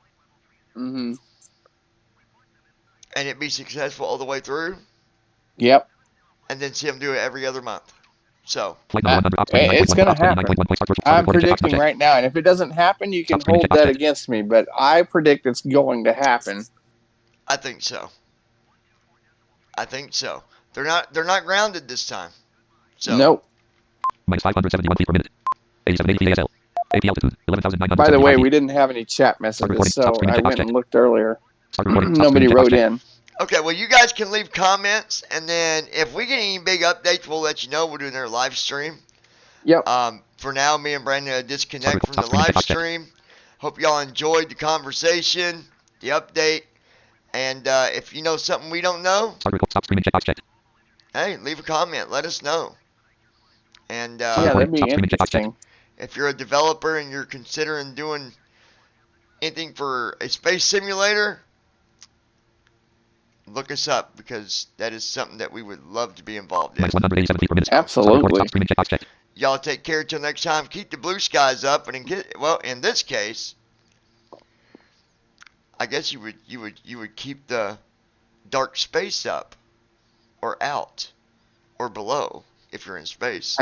Mm-hmm. and it be successful all the way through, Yep. and then see them do it every other month. So Flight number 100 ops It's 29.1 going to ops happen. 29.1 point start virtual I'm recording check ops predicting check. right now, and if it doesn't happen, you can Stop screening hold check that check. against me. But I predict it's going to happen. I think so. I think so. They're not grounded this time. So Nope. Minus 571 feet per minute. 8780 feet ASL. AP altitude 11,975 By the way, feet. we didn't have any chat Start messages, recording. so Stop screening I check ops went check. and looked earlier. Start recording. Stop Nobody screening check ops wrote check. in. okay, well you guys can leave comments, and then if we get any big updates, we'll let you know. We're doing our live stream. Yep. For now, me and Brandon disconnect from Stop the screening live check ops check. stream. Hope y'all enjoyed the conversation, the update, and if you know something we don't know, Stop screening check ops check. hey, leave a comment. Let us know. And Yeah, that'd be Stop screening check ops check. interesting. if you're a developer and you're considering doing anything for a space simulator, look us up, because that is something that we would love to be involved in. Minus 187 feet per minute. Start Absolutely. recording. Stop screening check ops check. Y'all take care till next time. Keep the blue skies up, and in this case, I guess you would keep the dark space up, or out, or below if you're in space.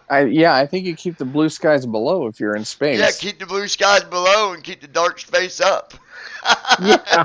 I think you keep the blue skies below if you're in space. Yeah, keep the blue skies below and keep the dark space up. Yeah.